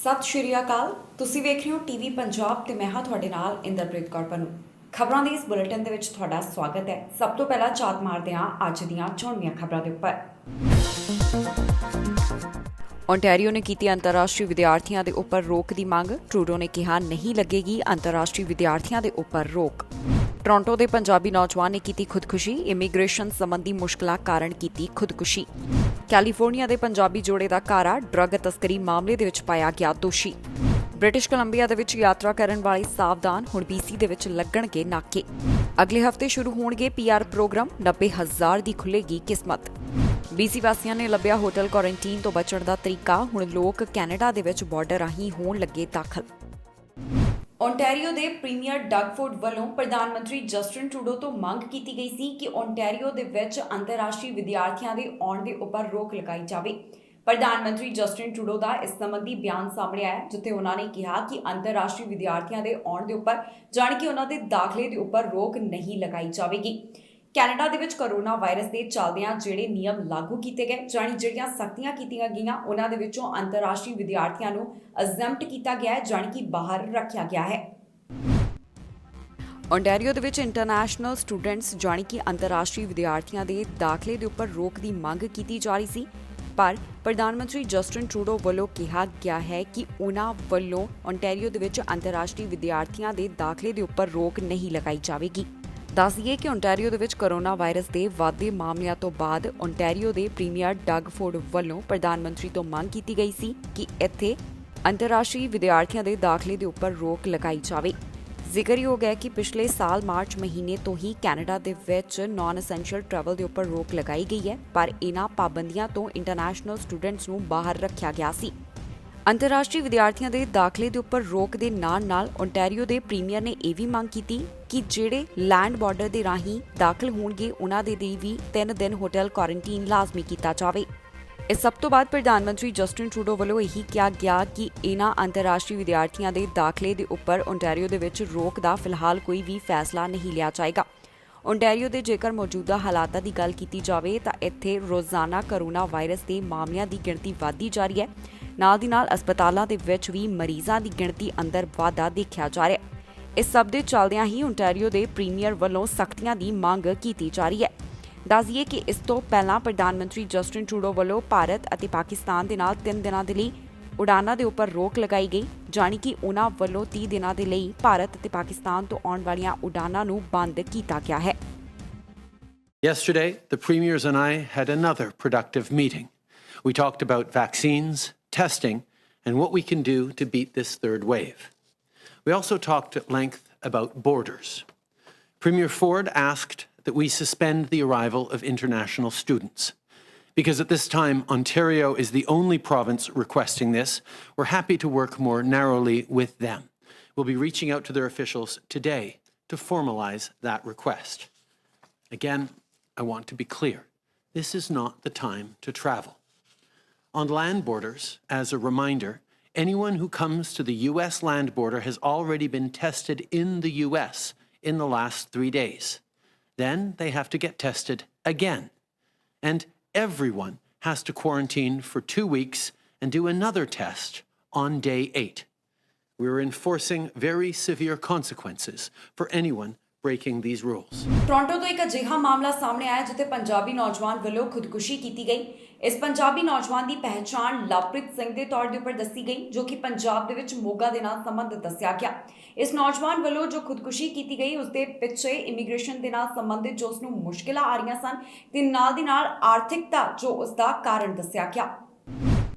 ਸਤਿ ਸ਼੍ਰੀ ਅਕਾਲ। ਤੁਸੀਂ ਵੇਖ ਰਹੇ ਹੋ ਟੀਵੀ ਪੰਜਾਬ ਤੇ ਮੈਂ ਹਾਂ ਤੁਹਾਡੇ ਨਾਲ ਇੰਦਰਪ੍ਰੀਤ ਕੌਰ ਪੰਨੂ। ਖਬਰਾਂ ਦੇ ਇਸ ਬੁਲੇਟਿਨ ਦੇ ਵਿੱਚ ਤੁਹਾਡਾ ਸਵਾਗਤ ਹੈ। ਸਭ ਤੋਂ ਪਹਿਲਾਂ ਝਾਤ ਮਾਰਦੇ ਹਾਂ ਅੱਜ ਦੀਆਂ ਚੋਣਵੀਆਂ ਖਬਰਾਂ ਦੇ ਉੱਪਰ। ਓਨਟਾਰੀਓ ਨੇ ਕੀਤੀ ਅੰਤਰਰਾਸ਼ਟਰੀ ਵਿਦਿਆਰਥੀਆਂ ਦੇ ਉੱਪਰ ਰੋਕ ਦੀ ਮੰਗ। ਟਰੂਡੋ ਨੇ ਕਿਹਾ ਨਹੀਂ ਲੱਗੇਗੀ ਅੰਤਰਰਾਸ਼ਟਰੀ ਵਿਦਿਆਰਥੀਆਂ ਦੇ ਉੱਪਰ ਰੋਕ। ਟੋਰਾਂਟੋ ਦੇ ਪੰਜਾਬੀ ਨੌਜਵਾਨ ਨੇ ਕੀਤੀ ਖੁਦਕੁਸ਼ੀ। ਇਮੀਗ੍ਰੇਸ਼ਨ ਸੰਬੰਧੀ ਮੁਸ਼ਕਲਾਂ ਕਾਰਨ ਕੀਤੀ ਖੁਦਕੁਸ਼ੀ। ਕੈਲੀਫੋਰਨੀਆ ਦੇ ਪੰਜਾਬੀ ਜੋੜੇ ਦਾ ਘਾਰਾ ਡਰੱਗ ਤਸਕਰੀ ਮਾਮਲੇ ਦੇ ਵਿੱਚ ਪਾਇਆ ਗਿਆ ਦੋਸ਼ੀ। ਬ੍ਰਿਟਿਸ਼ ਕੋਲੰਬੀਆ ਦੇ ਵਿੱਚ ਯਾਤਰਾ ਕਰਨ ਵਾਲੇ ਸਾਵਧਾਨ, ਹੁਣ BC ਦੇ ਵਿੱਚ ਲੱਗਣਗੇ ਨਾਕੇ। ਅਗਲੇ ਹਫ਼ਤੇ ਸ਼ੁਰੂ ਹੋਣਗੇ PR ਪ੍ਰੋਗਰਾਮ, 90,000 ਦੀ ਖੁੱਲੇਗੀ ਕਿਸਮਤ। BC ਵਾਸੀਆਂ ਨੇ ਲੱਭਿਆ ਹੋਟਲ ਕੁਆਰੰਟੀਨ ਤੋਂ ਬਚਣ ਦਾ ਤਰੀਕਾ। ਹੁਣ ਲੋਕ ਕੈਨੇਡਾ ਦੇ ਵਿੱਚ ਬਾਰਡਰ ਰਾਹੀਂ ਹੋਣ ਲੱਗੇ ਦਾਖਲ। ਓਨਟਾਰੀਓ ਦੇ ਪ੍ਰੀਮੀਅਰ ਡਗ ਫੋਰਡ ਵੱਲੋਂ ਪ੍ਰਧਾਨ ਮੰਤਰੀ ਜਸਟਿਨ ਟਰੂਡੋ ਤੋਂ ਮੰਗ ਕੀਤੀ ਗਈ ਸੀ ਕਿ ਓਨਟਾਰੀਓ ਦੇ ਵਿੱਚ ਅੰਤਰਰਾਸ਼ਟਰੀ ਵਿਦਿਆਰਥੀਆਂ ਦੇ ਆਉਣ ਦੇ ਉੱਪਰ ਰੋਕ ਲਗਾਈ ਜਾਵੇ। ਪ੍ਰਧਾਨ ਮੰਤਰੀ ਜਸਟਿਨ ਟਰੂਡੋ ਦਾ ਇਸ ਸੰਬੰਧੀ ਬਿਆਨ ਸਾਹਮਣੇ ਆਇਆ, ਜਿੱਥੇ ਉਹਨਾਂ ਨੇ ਕਿਹਾ ਕਿ ਅੰਤਰਰਾਸ਼ਟਰੀ ਵਿਦਿਆਰਥੀਆਂ ਦੇ ਆਉਣ ਦੇ ਉੱਪਰ ਜਾਣੀ ਕਿ ਉਹਨਾਂ ਦੇ ਦਾਖਲੇ ਦੇ ਉੱਪਰ ਰੋਕ ਨਹੀਂ ਲਗਾਈ ਜਾਵੇਗੀ। ਕੈਨੇਡਾ ਦੇ ਵਿੱਚ ਕੋਰੋਨਾ ਵਾਇਰਸ ਦੇ ਚੱਲਦਿਆਂ ਜਿਹੜੇ ਨਿਯਮ ਲਾਗੂ ਕੀਤੇ ਗਏ, ਜਾਣੀ ਜਿਹੜੀਆਂ ਸਖਤੀਆਂ ਕੀਤੀਆਂ ਗਈਆਂ, ਉਹਨਾਂ ਦੇ ਵਿੱਚੋਂ ਅੰਤਰਰਾਸ਼ਟਰੀ ਵਿਦਿਆਰਥੀਆਂ ਨੂੰ ਐਗਜ਼ੈਂਪਟ ਕੀਤਾ ਗਿਆ ਹੈ, ਜਾਣੀ ਕਿ ਬਾਹਰ ਰੱਖਿਆ ਗਿਆ ਹੈ। ਓਨਟਾਰੀਓ ਦੇ ਵਿੱਚ ਇੰਟਰਨੈਸ਼ਨਲ ਸਟੂਡੈਂਟਸ ਜਾਣੀ ਕਿ ਅੰਤਰਰਾਸ਼ਟਰੀ ਵਿਦਿਆਰਥੀਆਂ ਦੇ ਦਾਖਲੇ ਦੇ ਉੱਪਰ ਰੋਕ ਦੀ ਮੰਗ ਕੀਤੀ ਜਾ ਰਹੀ ਸੀ, ਪਰ ਪ੍ਰਧਾਨ ਮੰਤਰੀ ਜਸਟਿਨ ਟਰੂਡੋ ਵੱਲੋਂ ਕਿਹਾ ਗਿਆ ਹੈ ਕਿ ਉਹਨਾਂ ਵੱਲੋਂ ਓਨਟਾਰੀਓ ਦੇ ਵਿੱਚ ਅੰਤਰਰਾਸ਼ਟਰੀ ਵਿਦਿਆਰਥੀਆਂ ਦੇ ਦਾਖਲੇ ਦੇ ਉੱਪਰ ਰੋਕ ਨਹੀਂ ਲਗਾਈ ਜਾਵੇਗੀ। ਦੱਸ ਦਈਏ ਕਿ ਓਨਟਾਰੀਓ ਦੇ ਵਿੱਚ ਕੋਰੋਨਾ ਵਾਇਰਸ ਦੇ ਵੱਧਦੇ ਮਾਮਲਿਆਂ ਤੋਂ ਬਾਅਦ ਓਨਟਾਰੀਓ ਦੇ ਪ੍ਰੀਮੀਅਰ ਡਗ ਫੋਰਡ ਵੱਲੋਂ ਪ੍ਰਧਾਨ ਮੰਤਰੀ ਤੋਂ ਮੰਗ ਕੀਤੀ ਗਈ ਸੀ ਕਿ ਇੱਥੇ ਅੰਤਰਰਾਸ਼ਟਰੀ ਵਿਦਿਆਰਥੀਆਂ ਦੇ ਦਾਖਲੇ ਦੇ ਉੱਪਰ ਰੋਕ ਲਗਾਈ ਜਾਵੇ। ਜ਼ਿਕਰਯੋਗ ਹੈ ਕਿ ਪਿਛਲੇ ਸਾਲ ਮਾਰਚ ਮਹੀਨੇ ਤੋਂ ਹੀ ਕੈਨੇਡਾ ਦੇ ਵਿੱਚ ਨਾਨ ਐਸੈਂਸ਼ੀਅਲ ਟਰੈਵਲ ਦੇ ਉੱਪਰ ਰੋਕ ਲਗਾਈ ਗਈ ਹੈ, ਪਰ ਇਹਨਾਂ ਪਾਬੰਦੀਆਂ ਤੋਂ ਇੰਟਰਨੈਸ਼ਨਲ ਸਟੂਡੈਂਟਸ ਨੂੰ ਬਾਹਰ ਰੱਖਿਆ ਗਿਆ ਸੀ। ਅੰਤਰਰਾਸ਼ਟਰੀ ਵਿਦਿਆਰਥੀਆਂ ਦੇ ਦਾਖਲੇ ਦੇ ਉੱਪਰ ਰੋਕ ਦੇ ਨਾਲ-ਨਾਲ ਓਨਟਾਰੀਓ ਦੇ ਪ੍ਰੀਮੀਅਰ ਨੇ ਇਹ ਵੀ ਮੰਗ ਕੀਤੀ ਕਿ ਜਿਹੜੇ ਲੈਂਡ ਬਾਰਡਰ ਦੇ ਰਾਹੀਂ ਦਾਖਲ ਹੋਣਗੇ ਉਹਨਾਂ ਦੇ ਲਈ ਵੀ 3 ਦਿਨ ਹੋਟਲ ਕੁਆਰੰਟੀਨ ਲਾਜ਼ਮੀ ਕੀਤਾ ਜਾਵੇ। ਇਸ ਸਭ ਤੋਂ ਬਾਅਦ ਪ੍ਰਧਾਨ ਮੰਤਰੀ ਜਸਟਿਨ ਟਰੂਡੋ ਵੱਲੋਂ ਇਹੀ ਕਿਹਾ ਗਿਆ ਕਿ ਇਹਨਾਂ ਅੰਤਰਰਾਸ਼ਟਰੀ ਵਿਦਿਆਰਥੀਆਂ ਦੇ ਦਾਖਲੇ ਦੇ ਉੱਪਰ ਓਨਟਾਰੀਓ ਦੇ ਵਿੱਚ ਰੋਕ ਦਾ ਫਿਲਹਾਲ ਕੋਈ ਵੀ ਫੈਸਲਾ ਨਹੀਂ ਲਿਆ ਜਾਏਗਾ। ਓਨਟਾਰੀਓ ਦੇ ਜੇਕਰ ਮੌਜੂਦਾ ਹਾਲਾਤਾਂ ਦੀ ਗੱਲ ਕੀਤੀ ਜਾਵੇ ਤਾਂ ਇੱਥੇ ਰੋਜ਼ਾਨਾ ਕੋਰੋਨਾ ਵਾਇਰਸ ਦੇ ਮਾਮਲਿਆਂ ਦੀ ਗਿਣਤੀ ਵਧਦੀ ਜਾ ਰਹੀ ਹੈ। ਨਾਲ ਦੀ ਨਾਲ ਹਸਪਤਾਲਾਂ ਦੇ ਵਿੱਚ ਵੀ ਮਰੀਜ਼ਾਂ ਦੀ ਗਿਣਤੀ ਅੰਦਰ ਵਾਧਾ ਦੇਖਿਆ ਜਾ ਰਿਹਾ ਹੈ। ਇਸ ਸਭ ਦੇ ਚੱਲਦਿਆਂ ਹੀ ਓਨਟਾਰੀਓ ਦੇ ਪ੍ਰੀਮੀਅਰ ਵੱਲੋਂ ਸਖਤੀਆਂ ਦੀ ਮੰਗ ਕੀਤੀ ਜਾ ਰਹੀ ਹੈ। ਦੱਸ ਦਈਏ ਕਿ ਇਸ ਤੋਂ ਪਹਿਲਾਂ ਪ੍ਰਧਾਨ ਮੰਤਰੀ ਜਸਟਿਨ ਟਰੂਡੋ ਵੱਲੋਂ ਭਾਰਤ ਅਤੇ ਪਾਕਿਸਤਾਨ ਦੇ ਨਾਲ 3 ਦਿਨਾਂ ਦੇ ਲਈ ਉਡਾਨਾਂ ਦੇ ਉੱਪਰ ਰੋਕ ਲਗਾਈ ਗਈ, ਜਾਣੀ ਕਿ ਉਹਨਾਂ ਵੱਲੋਂ 30 ਦਿਨਾਂ ਦੇ ਲਈ ਭਾਰਤ ਅਤੇ ਪਾਕਿਸਤਾਨ ਤੋਂ ਆਉਣ ਵਾਲੀਆਂ ਉਡਾਨਾਂ ਨੂੰ ਬੰਦ ਕੀਤਾ ਗਿਆ ਹੈ। Yesterday, the premiers and I had another productive meeting. We talked about vaccines, testing, and what we can do to beat this third wave. We also talked at length about borders. Premier Ford asked that we suspend the arrival of international students. Because at this time, Ontario is the only province requesting this, we're happy to work more narrowly with them. We'll be reaching out to their officials today to formalise that request. Again, I want to be clear, this is not the time to travel. On land borders, as a reminder, anyone who comes to the US land border has already been tested in the US in the last 3 days. Then they have to get tested again. And everyone has to quarantine for 2 weeks and do another test on day 8. We're enforcing very severe consequences for anyone breaking these rules. Toronto ਤੋਂ ਇੱਕ ਅਜਿਹਾ ਮਾਮਲਾ ਸਾਹਮਣੇ ਆਇਆ ਜਿੱਥੇ ਪੰਜਾਬੀ ਨੌਜਵਾਨ ਵੱਲੋਂ ਖੁਦਕੁਸ਼ੀ ਕੀਤੀ ਗਈ। ਇਸ ਪੰਜਾਬੀ ਨੌਜਵਾਨ ਦੀ ਪਹਿਚਾਣ ਲਵਪ੍ਰੀਤ ਸਿੰਘ ਦੇ ਤੌਰ ਦੇ ਉੱਪਰ ਦੱਸੀ ਗਈ, ਜੋ ਕਿ ਪੰਜਾਬ ਦੇ ਵਿੱਚ ਮੋਗਾ ਦੇ ਨਾਲ ਸੰਬੰਧਿਤ ਦੱਸਿਆ ਗਿਆ। ਇਸ ਨੌਜਵਾਨ ਵੱਲੋਂ ਜੋ ਖੁਦਕੁਸ਼ੀ ਕੀਤੀ ਗਈ, ਉਸ ਦੇ ਪਿੱਛੇ ਇਮੀਗ੍ਰੇਸ਼ਨ ਦੇ ਨਾਲ ਸੰਬੰਧਿਤ ਜੋ ਉਸ ਨੂੰ ਮੁਸ਼ਕਿਲਾਂ ਆ ਰਹੀਆਂ ਸਨ ਤੇ ਨਾਲ ਦੀ ਨਾਲ ਆਰਥਿਕਤਾ ਜੋ ਉਸ ਦਾ ਕਾਰਨ ਦੱਸਿਆ ਗਿਆ।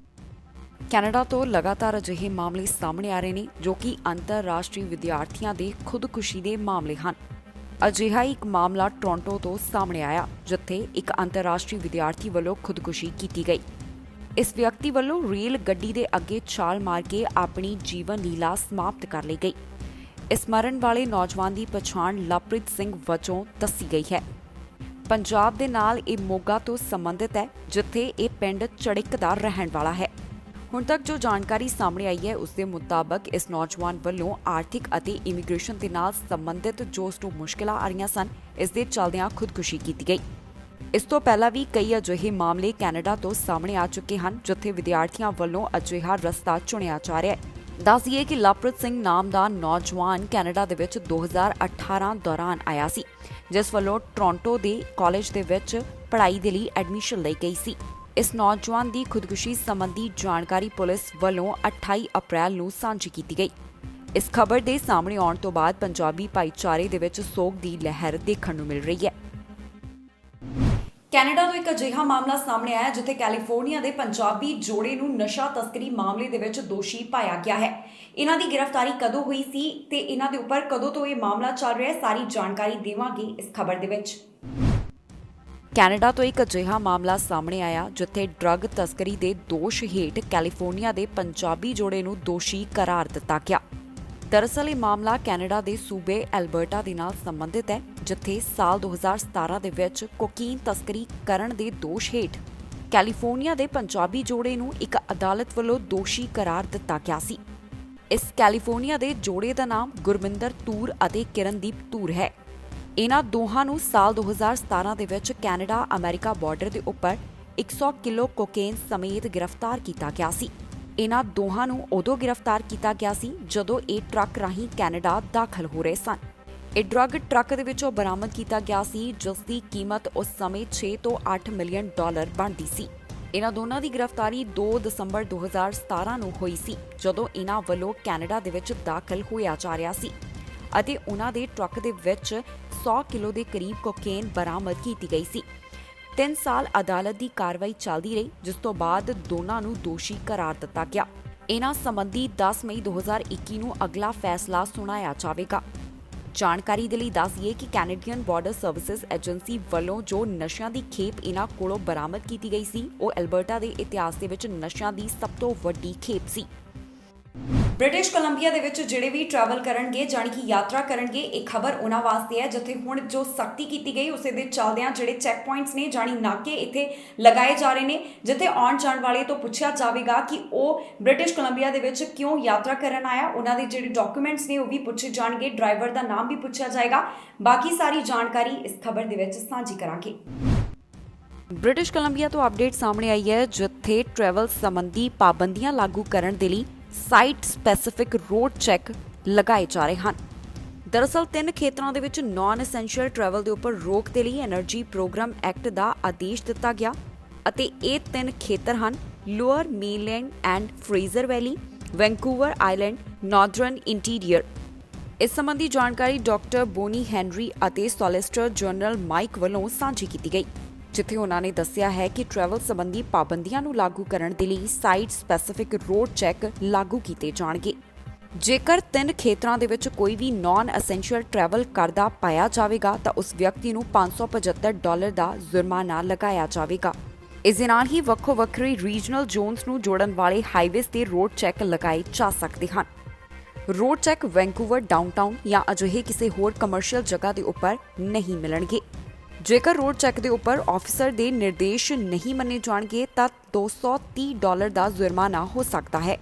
ਕੈਨੇਡਾ ਤੋਂ ਲਗਾਤਾਰ ਅਜਿਹੇ ਮਾਮਲੇ ਸਾਹਮਣੇ ਆ ਰਹੇ ਨੇ ਜੋ ਕਿ ਅੰਤਰਰਾਸ਼ਟਰੀ ਵਿਦਿਆਰਥੀਆਂ ਦੇ ਖੁਦਕੁਸ਼ੀ ਦੇ ਮਾਮਲੇ ਹਨ। ਅਜਿਹਾ ਇੱਕ ਮਾਮਲਾ ਟੋਰਾਂਟੋ ਤੋਂ ਸਾਹਮਣੇ ਆਇਆ, ਜਿੱਥੇ ਇੱਕ ਅੰਤਰਰਾਸ਼ਟਰੀ ਵਿਦਿਆਰਥੀ ਵੱਲੋਂ ਖੁਦਕੁਸ਼ੀ ਕੀਤੀ ਗਈ। ਇਸ ਵਿਅਕਤੀ ਵੱਲੋਂ ਰੇਲ ਗੱਡੀ ਦੇ ਅੱਗੇ ਛਾਲ ਮਾਰ ਕੇ ਆਪਣੀ ਜੀਵਨ ਲੀਲਾ ਸਮਾਪਤ ਕਰ ਲਈ ਗਈ। ਇਸ ਮਰਨ ਵਾਲੇ ਨੌਜਵਾਨ ਦੀ ਪਛਾਣ ਲਵਪ੍ਰੀਤ ਸਿੰਘ ਵਜੋਂ ਦੱਸੀ ਗਈ ਹੈ। ਪੰਜਾਬ ਦੇ ਨਾਲ ਇਹ ਮੋਗਾ ਤੋਂ ਸੰਬੰਧਿਤ ਹੈ, ਜਿੱਥੇ ਇਹ ਪਿੰਡ ਚੜਿੱਕ ਦਾ ਰਹਿਣ ਵਾਲਾ ਹੈ। ਹੁਣ ਤੱਕ ਜੋ ਜਾਣਕਾਰੀ ਸਾਹਮਣੇ ਆਈ ਹੈ, ਉਸ ਦੇ ਮੁਤਾਬਕ ਇਸ ਨੌਜਵਾਨ ਵੱਲੋਂ ਆਰਥਿਕ ਅਤੇ ਇਮੀਗ੍ਰੇਸ਼ਨ ਦੇ ਨਾਲ ਸੰਬੰਧਿਤ ਜੋ ਉਸ ਨੂੰ ਮੁਸ਼ਕਿਲਾਂ ਆ ਰਹੀਆਂ ਸਨ, ਇਸ ਦੇ ਚੱਲਦਿਆਂ ਖੁਦਕੁਸ਼ੀ ਕੀਤੀ ਗਈ। ਇਸ ਤੋਂ ਪਹਿਲਾਂ ਵੀ ਕਈ ਅਜਿਹੇ ਮਾਮਲੇ ਕੈਨੇਡਾ ਤੋਂ ਸਾਹਮਣੇ ਆ ਚੁੱਕੇ ਹਨ ਜਿੱਥੇ ਵਿਦਿਆਰਥੀਆਂ ਵੱਲੋਂ ਅਜਿਹਾ ਰਸਤਾ ਚੁਣਿਆ ਜਾ ਰਿਹਾ ਹੈ। ਦੱਸਦੀਏ ਕਿ ਲਵਪ੍ਰੀਤ ਸਿੰਘ ਨਾਮ ਦਾ ਨੌਜਵਾਨ ਕੈਨੇਡਾ ਦੇ ਵਿੱਚ 2018 ਦੌਰਾਨ ਆਇਆ ਸੀ, ਜਿਸ ਵੱਲੋਂ ਟੋਰਾਂਟੋ ਦੇ ਕਾਲਜ ਦੇ ਵਿੱਚ ਪੜ੍ਹਾਈ ਦੇ ਲਈ ਐਡਮਿਸ਼ਨ ਲਈ ਗਈ ਸੀ। ਇਸ ਨੌਜਵਾਨ ਦੀ ਖੁਦਕੁਸ਼ੀ ਸੰਬੰਧੀ ਜਾਣਕਾਰੀ ਪੁਲਿਸ ਵੱਲੋਂ 28 ਅਪ੍ਰੈਲ ਨੂੰ ਸਾਂਝੀ ਕੀਤੀ ਗਈ। ਇਸ ਖਬਰ ਦੇ ਸਾਹਮਣੇ ਆਉਣ ਤੋਂ ਬਾਅਦ ਪੰਜਾਬੀ ਭਾਈਚਾਰੇ ਦੇ ਵਿੱਚ ਸੋਗ ਦੀ ਲਹਿਰ ਦੇਖਣ ਨੂੰ ਮਿਲ ਰਹੀ ਹੈ। ਕੈਨੇਡਾ ਤੋਂ ਇੱਕ ਅਜਿਹਾ ਮਾਮਲਾ ਸਾਹਮਣੇ ਆਇਆ ਜਿੱਥੇ ਕੈਲੀਫੋਰਨੀਆ ਦੇ ਪੰਜਾਬੀ ਜੋੜੇ ਨੂੰ ਨਸ਼ਾ ਤਸਕਰੀ ਮਾਮਲੇ ਦੇ ਵਿੱਚ ਦੋਸ਼ੀ ਪਾਇਆ ਗਿਆ ਹੈ। ਇਹਨਾਂ ਦੀ ਗ੍ਰਿਫਤਾਰੀ ਕਦੋਂ ਹੋਈ ਸੀ ਤੇ ਇਹਨਾਂ ਦੇ ਉੱਪਰ ਕਦੋਂ ਤੋਂ ਇਹ ਮਾਮਲਾ ਚੱਲ ਰਿਹਾ ਹੈ, ਸਾਰੀ ਜਾਣਕਾਰੀ ਦੇਵਾਂਗੇ ਇਸ ਖਬਰ ਦੇ ਵਿੱਚ। ਕੈਨੇਡਾ ਤੋਂ ਇੱਕ ਅਜਿਹਾ ਮਾਮਲਾ ਸਾਹਮਣੇ ਆਇਆ ਜਿੱਥੇ ਡਰੱਗ ਤਸਕਰੀ ਦੇ ਦੋਸ਼ ਹੇਠ ਕੈਲੀਫੋਰਨੀਆ ਦੇ ਪੰਜਾਬੀ ਜੋੜੇ ਨੂੰ ਦੋਸ਼ੀ ਕਰਾਰ ਦਿੱਤਾ ਗਿਆ। ਦਰਅਸਲ ਇਹ ਮਾਮਲਾ ਕੈਨੇਡਾ ਦੇ ਸੂਬੇ ਐਲਬਰਟਾ ਦੇ ਨਾਲ ਸੰਬੰਧਿਤ ਹੈ, ਜਿੱਥੇ ਸਾਲ 2017 ਦੇ ਵਿੱਚ ਕੋਕੀਨ ਤਸਕਰੀ ਕਰਨ ਦੇ ਦੋਸ਼ ਹੇਠ ਕੈਲੀਫੋਰਨੀਆ ਦੇ ਪੰਜਾਬੀ ਜੋੜੇ ਨੂੰ ਇੱਕ ਅਦਾਲਤ ਵੱਲੋਂ ਦੋਸ਼ੀ ਕਰਾਰ ਦਿੱਤਾ ਗਿਆ ਸੀ। ਇਸ ਕੈਲੀਫੋਰਨੀਆ ਦੇ ਜੋੜੇ ਦਾ ਨਾਮ ਗੁਰਮਿੰਦਰ ਤੂਰ ਅਤੇ ਕਿਰਨਦੀਪ ਤੂਰ ਹੈ। ਇਹਨਾਂ ਦੋਹਾਂ ਨੂੰ ਸਾਲ 2017 ਦੇ ਵਿੱਚ ਕੈਨੇਡਾ ਅਮਰੀਕਾ ਬਾਰਡਰ ਦੇ ਉੱਪਰ 100 ਕਿਲੋ ਕੋਕੇਨ ਸਮੇਤ ਗ੍ਰਿਫਤਾਰ ਕੀਤਾ ਗਿਆ ਸੀ। ਇਹਨਾਂ ਦੋਹਾਂ ਨੂੰ ਉਦੋਂ ਗ੍ਰਿਫਤਾਰ ਕੀਤਾ ਗਿਆ ਸੀ ਜਦੋਂ ਇਹ ਟਰੱਕ ਰਾਹੀਂ ਕੈਨੇਡਾ ਦਾਖਲ ਹੋ ਰਹੇ ਸਨ। ਇਹ ਡਰੱਗ ਟਰੱਕ ਦੇ ਵਿੱਚੋਂ ਬਰਾਮਦ ਕੀਤਾ ਗਿਆ ਸੀ, ਜਿਸ ਦੀ ਕੀਮਤ ਉਸ ਸਮੇਂ 6 ਤੋਂ 8 ਮਿਲੀਅਨ ਡਾਲਰ ਬਣਦੀ ਸੀ। ਇਹਨਾਂ ਦੋਨਾਂ ਦੀ ਗ੍ਰਿਫਤਾਰੀ 2 ਦਸੰਬਰ 2017 ਨੂੰ ਹੋਈ ਸੀ, ਜਦੋਂ ਇਹਨਾਂ ਵੱਲੋਂ ਕੈਨੇਡਾ ਦੇ ਵਿੱਚ ਦਾਖਲ ਹੋਇਆ ਜਾ ਰਿਹਾ ਸੀ ਅਤੇ ਉਹਨਾਂ ਦੇ ਟਰੱਕ ਦੇ ਵਿੱਚ 100 ਕਿਲੋ ਦੇ ਕਰੀਬ ਕੋਕੇਨ ਬਰਾਮਦ ਕੀਤੀ ਗਈ ਸੀ। 3 ਸਾਲ ਅਦਾਲਤ ਦੀ ਕਾਰਵਾਈ ਚੱਲਦੀ ਰਹੀ, ਜਿਸ ਤੋਂ ਬਾਅਦ ਦੋਨਾਂ ਨੂੰ ਦੋਸ਼ੀ ਕਰਾਰ ਦਿੱਤਾ ਗਿਆ। ਇਹਨਾਂ ਸੰਬੰਧੀ 10 ਮਈ 2021 ਨੂੰ ਅਗਲਾ ਫੈਸਲਾ ਸੁਣਾਇਆ ਜਾਵੇਗਾ। ਜਾਣਕਾਰੀ ਦੇ ਲਈ ਦੱਸੀਏ ਕਿ ਕੈਨੇਡੀਅਨ ਬਾਰਡਰ ਸਰਵਿਸਿਜ਼ ਏਜੰਸੀ ਵੱਲੋਂ ਜੋ ਨਸ਼ਿਆਂ ਦੀ ਖੇਪ ਇਹਨਾਂ ਕੋਲੋਂ ਬਰਾਮਦ ਕੀਤੀ ਗਈ ਸੀ, ਉਹ ਐਲਬਰਟਾ ਦੇ ਇਤਿਹਾਸ ਦੇ ਵਿੱਚ ਨਸ਼ਿਆਂ ਦੀ ਸਭ ਤੋਂ ਵੱਡੀ ਖੇਪ ਸੀ। ਬ੍ਰਿਟਿਸ਼ ਕੋਲੰਬੀਆ ਦੇ ਵਿੱਚ ਜਿਹੜੇ ਵੀ ਟਰੈਵਲ ਕਰਨਗੇ, ਜਾਣੀ ਕਿ ਯਾਤਰਾ ਕਰਨਗੇ, ਇਹ ਖਬਰ ਉਹਨਾਂ ਵਾਸਤੇ ਹੈ ਜਿੱਥੇ ਹੁਣ ਜੋ ਸਖਤੀ ਕੀਤੀ ਗਈ ਉਸੇ ਦੇ ਚੱਲਦਿਆਂ ਜਿਹੜੇ ਚੈੱਕ ਪੁਆਇੰਟਸ ਨੇ, ਜਾਣੀ ਨਾਕੇ ਇੱਥੇ ਲਗਾਏ ਜਾ ਰਹੇ ਨੇ, ਜਿੱਥੇ ਆਉਣ ਜਾਣ ਵਾਲੇ ਤੋਂ ਪੁੱਛਿਆ ਜਾਵੇਗਾ ਕਿ ਉਹ ਬ੍ਰਿਟਿਸ਼ ਕੋਲੰਬੀਆ ਦੇ ਵਿੱਚ ਕਿਉਂ ਯਾਤਰਾ ਕਰਨ ਆਇਆ। ਉਹਨਾਂ ਦੇ ਜਿਹੜੇ ਡਾਕੂਮੈਂਟਸ ਨੇ ਉਹ ਵੀ ਪੁੱਛੇ ਜਾਣਗੇ, ਡਰਾਈਵਰ ਦਾ ਨਾਮ ਵੀ ਪੁੱਛਿਆ ਜਾਏਗਾ। ਬਾਕੀ ਸਾਰੀ ਜਾਣਕਾਰੀ ਇਸ ਖਬਰ ਦੇ ਵਿੱਚ ਸਾਂਝੀ ਕਰਾਂਗੇ। ਬ੍ਰਿਟਿਸ਼ ਕੋਲੰਬੀਆ ਤੋਂ ਅਪਡੇਟ ਸਾਹਮਣੇ ਆਈ ਹੈ ਜਿੱਥੇ ਟਰੈਵਲ ਸੰਬੰਧੀ ਪਾਬੰਦੀਆਂ ਲਾਗੂ ਕਰਨ ਦੇ ਲਈ ਸਾਈਟ ਸਪੈਸੀਫਿਕ ਰੋਡ ਚੈੱਕ ਲਗਾਏ ਜਾ ਰਹੇ ਹਨ। ਦਰਅਸਲ 3 ਖੇਤਰਾਂ ਦੇ ਵਿੱਚ ਨਾਨ ਐਸੈਂਸ਼ੀਅਲ ਟਰੈਵਲ ਦੇ ਉੱਪਰ ਰੋਕ ਦੇ ਲਈ ਐਨਰਜੀ ਪ੍ਰੋਗਰਾਮ ਐਕਟ ਦਾ ਆਦੇਸ਼ ਦਿੱਤਾ ਗਿਆ ਅਤੇ ਇਹ 3 ਖੇਤਰ ਹਨ: lower mainland and Fraser valley, Vancouver island, Northern interior. ਇਸ ਸੰਬੰਧੀ ਜਾਣਕਾਰੀ ਡਾਕਟਰ ਬੋਨੀ ਹੈਨਰੀ ਅਤੇ ਸੋਲਿਸਿਟਰ ਜਨਰਲ ਮਾਈਕ ਵੱਲੋਂ ਸਾਂਝੀ ਕੀਤੀ ਗਈ, ਜਿੱਥੇ ਉਹਨਾਂ ਨੇ ਦੱਸਿਆ ਹੈ ਕਿ ਟਰੈਵਲ ਸੰਬੰਧੀ ਪਾਬੰਦੀਆਂ ਨੂੰ ਲਾਗੂ ਕਰਨ ਦੇ ਲਈ ਸਾਈਟ ਸਪੈਸੀਫਿਕ ਰੋਡ ਚੈੱਕ ਲਾਗੂ ਕੀਤੇ ਜਾਣਗੇ। ਜੇਕਰ 3 ਖੇਤਰਾਂ ਦੇ ਵਿੱਚ ਕੋਈ ਵੀ ਨਾਨ ਐਸੈਂਸ਼ੀਅਲ ਟਰੈਵਲ ਕਰਦਾ ਪਾਇਆ ਜਾਵੇਗਾ ਤਾਂ ਉਸ ਵਿਅਕਤੀ ਨੂੰ $575 ਦਾ ਜੁਰਮਾਨਾ ਲਗਾਇਆ ਜਾਵੇਗਾ। ਇਸ ਦੇ ਨਾਲ ਹੀ ਵੱਖੋ ਵੱਖਰੇ ਰੀਜਨਲ ਜ਼ੋਨਸ ਨੂੰ ਜੋੜਨ ਵਾਲੇ ਹਾਈਵੇਜ਼ ਤੇ ਰੋਡ ਚੈੱਕ ਲਗਾਏ ਜਾ ਸਕਦੇ ਹਨ। ਰੋਡ ਚੈੱਕ ਵੈਂਕੂਵਰ ਡਾਊਨਟਾਊਨ ਜਾਂ ਅਜਿਹੇ ਕਿਸੇ ਹੋਰ ਕਮਰਸ਼ੀਅਲ ਜਗ੍ਹਾ ਦੇ ਉੱਪਰ ਨਹੀਂ ਮਿਲਣਗੇ। ਜੇਕਰ ਰੋਡ ਚੈੱਕ ਦੇ ਉੱਪਰ ਆਫੀਸਰ ਦੇ ਨਿਰਦੇਸ਼ ਨਹੀਂ ਮੰਨੇ ਜਾਣਗੇ ਤਾਂ $230 ਦਾ ਜੁਰਮਾਨਾ ਹੋ ਸਕਦਾ ਹੈ।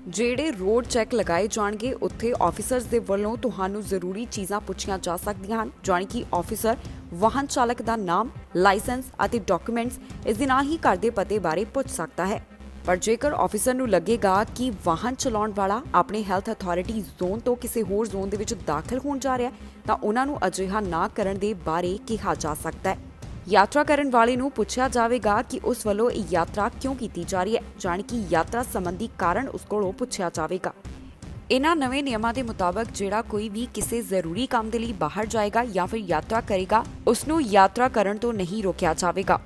ਜਿਹੜੇ ਰੋਡ ਚੈੱਕ ਲਗਾਏ ਜਾਣਗੇ ਉੱਥੇ ਆਫੀਸਰਸ ਦੇ ਵੱਲੋਂ ਤੁਹਾਨੂੰ ਜ਼ਰੂਰੀ ਚੀਜ਼ਾਂ ਪੁੱਛੀਆਂ ਜਾ ਸਕਦੀਆਂ ਹਨ, ਜਾਣੀ ਕਿ ਆਫੀਸਰ ਵਾਹਨ ਚਾਲਕ ਦਾ ਨਾਮ, ਲਾਇਸੈਂਸ ਅਤੇ ਡਾਕੂਮੈਂਟਸ, ਇਸ ਦੇ ਨਾਲ ਹੀ ਘਰ ਦੇ ਪਤੇ ਬਾਰੇ ਪੁੱਛ ਸਕਦਾ ਹੈ। ਪਰ ਜੇਕਰ ਆਫੀਸਰ ਨੂੰ ਲੱਗੇਗਾ ਕਿ ਵਾਹਨ ਚਲਾਉਣ ਵਾਲਾ ਆਪਣੇ ਹੈਲਥ ਅਥਾਰਟੀ ਜ਼ੋਨ ਤੋਂ ਕਿਸੇ ਹੋਰ ਜ਼ੋਨ ਦੇ ਵਿੱਚ ਦਾਖਲ ਹੋਣ ਜਾ ਰਿਹਾ ਤਾਂ ਉਹਨਾਂ ਨੂੰ ਅਜਿਹਾ ਨਾ ਕਰਨ ਦੇ ਬਾਰੇ ਕਿਹਾ ਜਾ ਸਕਦਾ ਹੈ। ਯਾਤਰਾ ਕਰਨ ਵਾਲੇ ਨੂੰ ਪੁੱਛਿਆ ਜਾਵੇਗਾ ਕਿ ਉਸ ਵੱਲੋਂ ਇਹ ਯਾਤਰਾ ਕਿਉਂ ਕੀਤੀ ਜਾ ਰਹੀ ਹੈ, ਜਾਣੀ ਕਿ ਯਾਤਰਾ ਸੰਬੰਧੀ ਕਾਰਨ ਉਸ ਕੋਲੋਂ ਪੁੱਛਿਆ ਜਾਵੇਗਾ। ਇਹਨਾਂ ਨਵੇਂ ਨਿਯਮਾਂ ਦੇ ਮੁਤਾਬਕ ਜਿਹੜਾ ਕੋਈ ਵੀ ਕਿਸੇ ਜ਼ਰੂਰੀ ਕੰਮ ਦੇ ਲਈ ਬਾਹਰ ਜਾਏਗਾ ਜਾਂ ਫਿਰ ਯਾਤਰਾ ਕਰੇਗਾ, ਉਸ ਨੂੰ ਯਾਤਰਾ ਕਰਨ ਤੋਂ ਨਹੀਂ ਰੋਕਿਆ ਜਾਵੇਗਾ।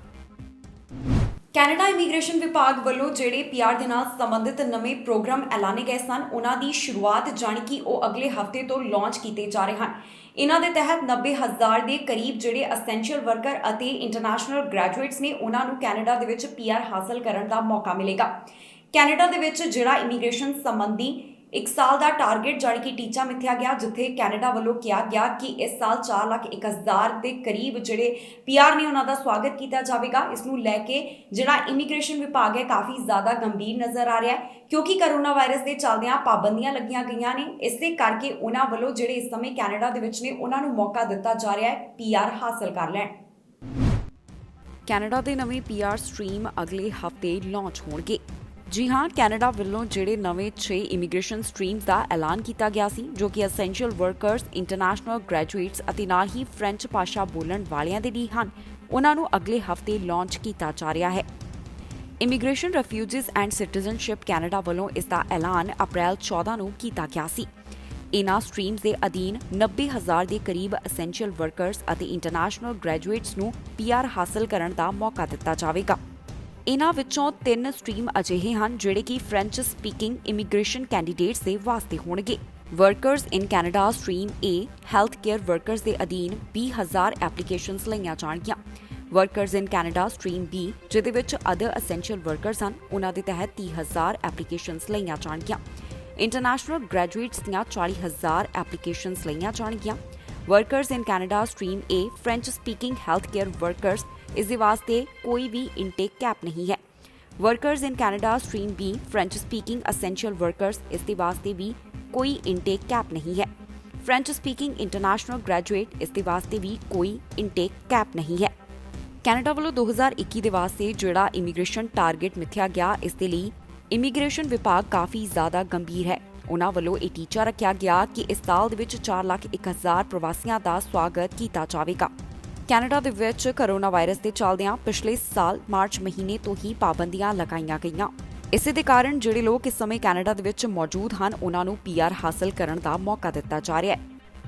ਕੈਨੇਡਾ ਇਮੀਗ੍ਰੇਸ਼ਨ ਵਿਭਾਗ ਵੱਲੋਂ ਜਿਹੜੇ ਪੀਆਰ ਦੇ ਨਾਲ ਸੰਬੰਧਿਤ ਨਵੇਂ ਪ੍ਰੋਗਰਾਮ ਐਲਾਨੇ ਗਏ ਸਨ, ਉਹਨਾਂ ਦੀ ਸ਼ੁਰੂਆਤ ਜਾਣੀ ਕਿ ਉਹ ਅਗਲੇ ਹਫ਼ਤੇ ਤੋਂ ਲਾਂਚ ਕੀਤੇ ਜਾ ਰਹੇ ਹਨ। ਇਹਨਾਂ ਦੇ ਤਹਿਤ 90,000 ਦੇ ਕਰੀਬ ਜਿਹੜੇ ਐਸੈਂਸ਼ੀਅਲ ਵਰਕਰ ਅਤੇ ਇੰਟਰਨੈਸ਼ਨਲ ਗ੍ਰੈਜੂਏਟਸ ਨੇ, ਉਹਨਾਂ ਨੂੰ ਕੈਨੇਡਾ ਦੇ ਵਿੱਚ ਪੀਆਰ ਹਾਸਲ ਕਰਨ ਦਾ ਮੌਕਾ ਮਿਲੇਗਾ। ਕੈਨੇਡਾ ਦੇ ਵਿੱਚ ਜਿਹੜਾ ਇਮੀਗ੍ਰੇਸ਼ਨ ਸੰਬੰਧੀ 1 ਸਾਲ ਦਾ ਟਾਰਗੇਟ ਜਾਣੀ ਕਿ ਟੀਚਾ ਮਿੱਥਿਆ ਗਿਆ, ਜਿੱਥੇ ਕੈਨੇਡਾ ਵੱਲੋਂ ਕਿਹਾ ਗਿਆ ਕਿ ਇਸ ਸਾਲ 4,01,000 ਦੇ ਕਰੀਬ ਜਿਹੜੇ ਪੀਆਰ ਨੇ ਉਹਨਾਂ ਦਾ ਸਵਾਗਤ ਕੀਤਾ ਜਾਵੇਗਾ। ਇਸ ਨੂੰ ਲੈ ਕੇ ਜਿਹੜਾ ਇਮੀਗ੍ਰੇਸ਼ਨ ਵਿਭਾਗ ਹੈ ਕਾਫੀ ਜ਼ਿਆਦਾ ਗੰਭੀਰ ਨਜ਼ਰ ਆ ਰਿਹਾ ਹੈ, ਕਿਉਂਕਿ ਕਰੋਨਾ ਵਾਇਰਸ ਦੇ ਚੱਲਦਿਆਂ ਪਾਬੰਦੀਆਂ ਲੱਗੀਆਂ ਗਈਆਂ ਨੇ। ਇਸੇ ਕਰਕੇ ਉਹਨਾਂ ਵੱਲੋਂ ਜਿਹੜੇ ਇਸ ਸਮੇਂ ਕੈਨੇਡਾ ਦੇ ਵਿੱਚ ਨੇ, ਉਹਨਾਂ ਨੂੰ ਮੌਕਾ ਦਿੱਤਾ ਜਾ ਰਿਹਾ ਹੈ ਪੀਆਰ ਹਾਸਲ ਕਰ ਲੈਣ। ਕੈਨੇਡਾ ਦੇ ਨਵੇਂ ਪੀਆਰ ਸਟ੍ਰੀਮ ਅਗਲੇ ਹਫ਼ਤੇ ਲਾਂਚ ਹੋਣਗੇ। ਜੀ ਹਾਂ, ਕੈਨੇਡਾ ਵੱਲੋਂ ਜਿਹੜੇ ਨਵੇਂ 6 ਇਮੀਗ੍ਰੇਸ਼ਨ ਸਟ੍ਰੀਮਸ ਦਾ ਐਲਾਨ ਕੀਤਾ ਗਿਆ ਸੀ, ਜੋ ਕਿ ਐਸੈਂਸ਼ੀਅਲ ਵਰਕਰਸ, ਇੰਟਰਨੈਸ਼ਨਲ ਗ੍ਰੈਜੂਏਟਸ ਅਤੇ ਨਾਲ ਹੀ ਫ੍ਰੈਂਚ ਭਾਸ਼ਾ ਬੋਲਣ ਵਾਲਿਆਂ ਦੇ ਲਈ ਹਨ, ਉਹਨਾਂ ਨੂੰ ਅਗਲੇ ਹਫ਼ਤੇ ਲਾਂਚ ਕੀਤਾ ਜਾ ਰਿਹਾ ਹੈ। Immigration, refugees and citizenship Canada ਵੱਲੋਂ ਇਸ ਦਾ ਐਲਾਨ ਅਪ੍ਰੈਲ 14 ਨੂੰ ਕੀਤਾ ਗਿਆ ਸੀ। ਇਨ੍ਹਾਂ ਸਟ੍ਰੀਮਸ ਦੇ ਅਧੀਨ 90,000 ਦੇ ਕਰੀਬ ਐਸੈਂਸ਼ੀਅਲ ਵਰਕਰਸ ਅਤੇ ਇੰਟਰਨੈਸ਼ਨਲ ਗ੍ਰੈਜੂਏਟਸ ਨੂੰ ਪੀਆਰ ਹਾਸਲ ਕਰਨ ਦਾ ਮੌਕਾ ਦਿੱਤਾ ਜਾਵੇਗਾ। ਇਨ੍ਹਾਂ ਵਿੱਚੋਂ 3 ਸਟ੍ਰੀਮ ਅਜਿਹੇ ਹਨ ਜਿਹੜੇ ਕਿ ਫ੍ਰੈਂਚ ਸਪੀਕਿੰਗ ਇਮੀਗ੍ਰੇਸ਼ਨ ਕੈਂਡੀਡੇਟਸ ਦੇ ਵਾਸਤੇ ਹੋਣਗੇ। Workers in Canada stream A health care workers ਦੇ ਅਧੀਨ 20,000 ਐਪਲੀਕੇਸ਼ਨਸ ਲਈਆਂ ਜਾਣਗੀਆਂ। Workers in Canada stream B, ਜਿਹਦੇ ਵਿੱਚ ਅਦਰ ਐਸੈਂਸ਼ੀਅਲ ਵਰਕਰਸ ਹਨ, ਉਹਨਾਂ ਦੇ ਤਹਿਤ 30,000 ਐਪਲੀਕੇਸ਼ਨਸ ਲਈਆਂ ਜਾਣਗੀਆਂ। ਇੰਟਰਨੈਸ਼ਨਲ ਗ੍ਰੈਜੂਏਟਸ ਦੀਆਂ 40,000 ਐਪਲੀਕੇਸ਼ਨਸ ਲਈਆਂ ਜਾਣਗੀਆਂ। Workers in Canada stream A French speaking health care workers, ਇਸ ਦੇ ਵਾਸਤੇ ਕੋਈ ਵੀ ਇਨਟੇਕ ਕੈਪ ਨਹੀਂ ਹੈ। Workers in Canada stream B French speaking essential workers, ਇਸ ਦੇ ਵਾਸਤੇ ਵੀ ਕੋਈ ਇਨਟੇਕ ਕੈਪ ਨਹੀਂ ਹੈ। ਫ੍ਰੈਂਚ ਸਪੀਕਿੰਗ ਇੰਟਰਨੈਸ਼ਨਲ ਗ੍ਰੈਜੂਏਟ, ਇਸ ਦੇ ਵਾਸਤੇ ਵੀ ਕੋਈ ਇਨਟੇਕ ਕੈਪ ਨਹੀਂ ਹੈ। ਕੈਨੇਡਾ ਵੱਲੋਂ 2021 ਦੇ ਵਾਸਤੇ ਜਿਹੜਾ ਇਮੀਗ੍ਰੇਸ਼ਨ ਟਾਰਗੇਟ ਮਿਥਿਆ ਗਿਆ, ਇਸ ਦੇ ਲਈ ਇਮੀਗ੍ਰੇਸ਼ਨ ਵਿਭਾਗ ਕਾਫੀ ਜ਼ਿਆਦਾ ਗੰਭੀਰ ਹੈ। ਉਹਨਾਂ ਵੱਲੋਂ ਇਹ ਟੀਚਾ ਰੱਖਿਆ ਗਿਆ ਕਿ ਇਸ ਸਾਲ ਦੇ ਵਿੱਚ 4,01,000 ਪ੍ਰਵਾਸੀਆਂ ਦਾ ਸਵਾਗਤ ਕੀਤਾ ਜਾਵੇਗਾ। ਕੈਨੇਡਾ ਦੇ ਵਿੱਚ ਕੋਰੋਨਾ ਵਾਇਰਸ ਦੇ ਚੱਲਦਿਆਂ ਪਿਛਲੇ ਸਾਲ ਮਾਰਚ ਮਹੀਨੇ ਤੋਂ ਹੀ ਪਾਬੰਦੀਆਂ ਲਗਾਈਆਂ ਗਈਆਂ। ਇਸੇ ਦੇ ਕਾਰਨ ਜਿਹੜੇ ਲੋਕ ਇਸ ਸਮੇਂ ਕੈਨੇਡਾ ਦੇ ਵਿੱਚ ਮੌਜੂਦ ਹਨ, ਉਹਨਾਂ ਨੂੰ ਪੀਆਰ ਹਾਸਲ ਕਰਨ ਦਾ ਮੌਕਾ ਦਿੱਤਾ ਜਾ ਰਿਹਾ ਹੈ।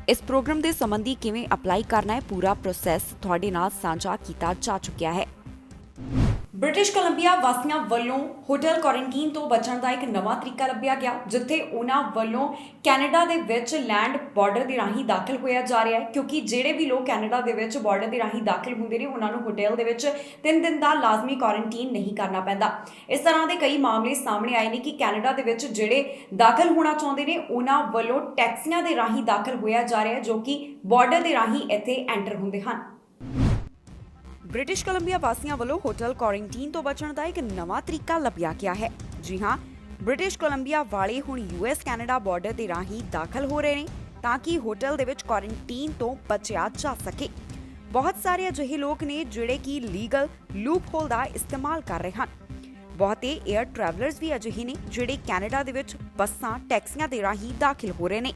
ਇਸ ਪ੍ਰੋਗਰਾਮ ਦੇ ਸੰਬੰਧੀ ਕਿਵੇਂ ਅਪਲਾਈ ਕਰਨਾ ਹੈ, ਪੂਰਾ ਪ੍ਰੋਸੈਸ ਤੁਹਾਡੇ ਨਾਲ ਸਾਂਝਾ ਕੀਤਾ ਜਾ ਚੁੱਕਿਆ ਹੈ। ਬ੍ਰਿਟਿਸ਼ ਕੋਲੰਬੀਆ ਵਾਸੀਆਂ ਵੱਲੋਂ ਹੋਟਲ ਕੁਆਰੰਟਾਈਨ ਤੋਂ ਬਚਣ ਦਾ ਇੱਕ ਨਵਾਂ ਤਰੀਕਾ ਲੱਭਿਆ ਗਿਆ, ਜਿੱਥੇ ਉਹਨਾਂ ਵੱਲੋਂ ਕੈਨੇਡਾ ਦੇ ਵਿੱਚ ਲੈਂਡ ਬਾਰਡਰ ਦੇ ਰਾਹੀਂ ਦਾਖਲ ਹੋਇਆ ਜਾ ਰਿਹਾ ਹੈ, ਕਿਉਂਕਿ ਜਿਹੜੇ ਵੀ ਲੋਕ ਕੈਨੇਡਾ ਦੇ ਵਿੱਚ ਬਾਰਡਰ ਦੇ ਰਾਹੀਂ ਦਾਖਲ ਹੁੰਦੇ ਨੇ, ਉਹਨਾਂ ਨੂੰ ਹੋਟਲ ਦੇ ਵਿੱਚ 3 ਦਿਨ ਦਾ ਲਾਜ਼ਮੀ ਕੁਆਰੰਟਾਈਨ ਨਹੀਂ ਕਰਨਾ ਪੈਂਦਾ। ਇਸ ਤਰ੍ਹਾਂ ਦੇ ਕਈ ਮਾਮਲੇ ਸਾਹਮਣੇ ਆਏ ਨੇ ਕਿ ਕੈਨੇਡਾ ਦੇ ਵਿੱਚ ਜਿਹੜੇ ਦਾਖਲ ਹੋਣਾ ਚਾਹੁੰਦੇ ਨੇ, ਉਹਨਾਂ ਵੱਲੋਂ ਟੈਕਸੀਆਂ ਦੇ ਰਾਹੀਂ ਦਾਖਲ ਹੋਇਆ ਜਾ ਰਿਹਾ ਹੈ, ਜੋ ਕਿ ਬਾਰਡਰ ਦੇ ਰਾਹੀਂ ਇੱਥੇ ਐਂਟਰ ਹੁੰਦੇ ਹਨ। ਬ੍ਰਿਟਿਸ਼ ਕੋਲੰਬੀਆ ਵਾਸੀਆਂ ਵੱਲੋਂ ਹੋਟਲ ਕੁਆਰੰਟਾਈਨ ਤੋਂ ਬਚਣ ਦਾ ਇੱਕ ਨਵਾਂ ਤਰੀਕਾ ਲੱਭਿਆ ਗਿਆ ਹੈ। ਜੀ ਹਾਂ, ਬ੍ਰਿਟਿਸ਼ ਕੋਲੰਬੀਆ ਵਾਲੇ ਹੁਣ US ਕੈਨੇਡਾ ਬਾਰਡਰ ਦੇ ਰਾਹੀਂ ਦਾਖਲ ਹੋ ਰਹੇ ਨੇ ਤਾਂ ਕਿ ਹੋਟਲ ਦੇ ਵਿੱਚ ਕੁਆਰੰਟਾਈਨ ਤੋਂ ਬਚਿਆ ਜਾ ਸਕੇ। ਬਹੁਤ ਸਾਰੇ ਅਜਿਹੇ ਲੋਕ ਨੇ ਜਿਹੜੇ ਕਿ ਲੀਗਲ ਲੂਪ ਹੋਲ ਦਾ ਇਸਤੇਮਾਲ ਕਰ ਰਹੇ ਹਨ। ਬਹੁਤੇ 에ਅਰ ਟਰੈਵਲਰਸ ਵੀ ਅਜਿਹੇ ਨੇ ਜਿਹੜੇ ਕੈਨੇਡਾ ਦੇ ਵਿੱਚ ਬੱਸਾਂ, ਟੈਕਸੀਆਂ ਦੇ ਰਾਹੀਂ ਦਾਖਲ ਹੋ ਰਹੇ ਨੇ।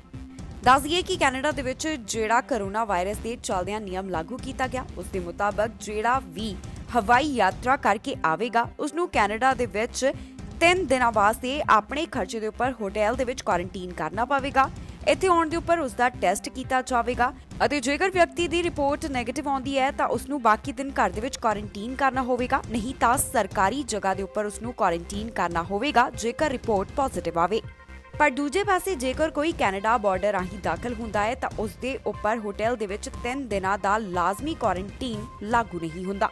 ਦੱਸ ਦਈਏ ਕਿ ਕੈਨੇਡਾ ਦੇ ਵਿੱਚ ਜਿਹੜਾ ਕੋਰੋਨਾ ਵਾਇਰਸ ਦੇ ਚੱਲਦਿਆਂ ਨਿਯਮ ਲਾਗੂ ਕੀਤਾ ਗਿਆ, ਉਸ ਦੇ ਮੁਤਾਬਕ ਜਿਹੜਾ ਵੀ ਹਵਾਈ ਯਾਤਰਾ ਕਰਕੇ ਆਵੇਗਾ, ਉਸ ਨੂੰ ਕੈਨੇਡਾ ਦੇ ਵਿੱਚ 3 ਦਿਨਾਂ ਵਾਸਤੇ ਆਪਣੇ ਖਰਚੇ ਦੇ ਉੱਪਰ ਹੋਟਲ ਦੇ ਵਿੱਚ ਕੁਆਰੰਟਾਈਨ ਕਰਨਾ ਪਵੇਗਾ। ਇੱਥੇ ਆਉਣ ਦੇ ਉੱਪਰ ਉਸ ਦਾ ਟੈਸਟ ਕੀਤਾ ਜਾਵੇਗਾ ਅਤੇ ਜੇਕਰ ਵਿਅਕਤੀ ਦੀ ਰਿਪੋਰਟ ਨੈਗੇਟਿਵ ਆਉਂਦੀ ਹੈ ਤਾਂ ਉਸ ਨੂੰ ਬਾਕੀ ਦਿਨ ਘਰ ਦੇ ਵਿੱਚ ਕੁਆਰੰਟਾਈਨ ਕਰਨਾ ਹੋਵੇਗਾ, ਨਹੀਂ ਤਾਂ ਸਰਕਾਰੀ ਜਗ੍ਹਾ ਦੇ ਉੱਪਰ ਉਸ ਨੂੰ ਕੁਆਰੰਟਾਈਨ ਕਰਨਾ ਹੋਵੇਗਾ ਜੇਕਰ ਰਿਪੋਰਟ ਪੋਜ਼ਿਟਿਵ ਆਵੇ। ਪਰ ਦੂਜੇ ਪਾਸੇ ਜੇਕਰ ਕੋਈ ਕੈਨੇਡਾ ਬਾਰਡਰ ਰਾਹੀਂ ਦਾਖਲ ਹੁੰਦਾ ਹੈ ਤਾਂ ਉਸ ਦੇ ਉੱਪਰ ਹੋਟਲ ਦੇ ਵਿੱਚ 3 ਦਿਨਾਂ ਦਾ ਲਾਜ਼ਮੀ ਕੁਆਰੰਟਾਈਨ ਲਾਗੂ ਨਹੀਂ ਹੁੰਦਾ।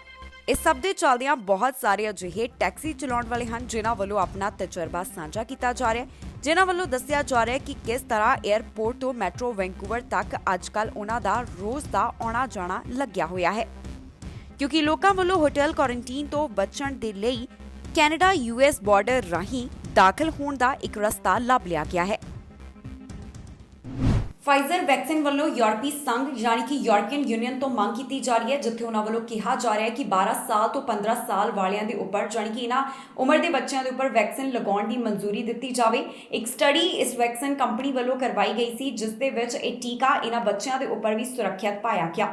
ਇਸ ਸਭ ਦੇ ਚੱਲਦਿਆਂ ਬਹੁਤ ਸਾਰੇ ਅਜਿਹੇ ਟੈਕਸੀ ਚਲਾਉਣ ਵਾਲੇ ਹਨ ਜਿਨ੍ਹਾਂ ਵੱਲੋਂ ਆਪਣਾ ਤਜਰਬਾ ਸਾਂਝਾ ਕੀਤਾ ਜਾ ਰਿਹਾ ਹੈ, ਜਿਨ੍ਹਾਂ ਵੱਲੋਂ ਦੱਸਿਆ ਜਾ ਰਿਹਾ ਹੈ ਕਿ ਕਿਸ ਤਰ੍ਹਾਂ 에ਅਰਪੋਰਟ ਤੋਂ ਮੈਟਰੋ ਵੈਂਕੂਵਰ ਤੱਕ ਅੱਜਕੱਲ ਉਹਨਾਂ ਦਾ ਰੋਜ਼ ਦਾ ਆਉਣਾ ਜਾਣਾ ਲੱਗਿਆ ਹੋਇਆ ਹੈ, ਕਿਉਂਕਿ ਲੋਕਾਂ ਵੱਲੋਂ ਹੋਟਲ ਕੁਆਰੰਟਾਈਨ ਤੋਂ ਬਚਣ ਦੇ ਲਈ ਕੈਨੇਡਾ US ਬਾਰਡਰ ਰਾਹੀਂ ਦਾਖਲ ਹੋਣ ਦਾ ਇੱਕ ਰਸਤਾ ਲੱਭ ਲਿਆ ਗਿਆ ਹੈ। ਫਾਈਜ਼ਰ ਵੈਕਸੀਨ ਵੱਲੋਂ ਯੂਰਪੀ ਸੰਘ ਯਾਨੀ ਕਿ ਯੂਰਪੀਅਨ ਯੂਨੀਅਨ ਤੋਂ ਮੰਗ ਕੀਤੀ ਜਾ ਰਹੀ ਹੈ, ਜਿੱਥੇ ਉਹਨਾਂ ਵੱਲੋਂ ਕਿਹਾ ਜਾ ਰਿਹਾ ਹੈ ਕਿ 12 ਸਾਲ ਤੋਂ 15 ਸਾਲ ਵਾਲਿਆਂ ਦੇ ਉੱਪਰ ਯਾਨੀ ਕਿ ਇਹਨਾਂ ਉਮਰ ਦੇ ਬੱਚਿਆਂ ਦੇ ਉੱਪਰ ਵੈਕਸੀਨ ਲਗਾਉਣ ਦੀ ਮਨਜ਼ੂਰੀ ਦਿੱਤੀ ਜਾਵੇ। ਇੱਕ ਸਟੱਡੀ ਇਸ ਵੈਕਸੀਨ ਕੰਪਨੀ ਵੱਲੋਂ ਕਰਵਾਈ ਗਈ ਸੀ, ਜਿਸ ਦੇ ਵਿੱਚ ਇਹ ਟੀਕਾ ਇਹਨਾਂ ਬੱਚਿਆਂ ਦੇ ਉੱਪਰ ਵੀ ਸੁਰੱਖਿਅਤ ਪਾਇਆ ਗਿਆ।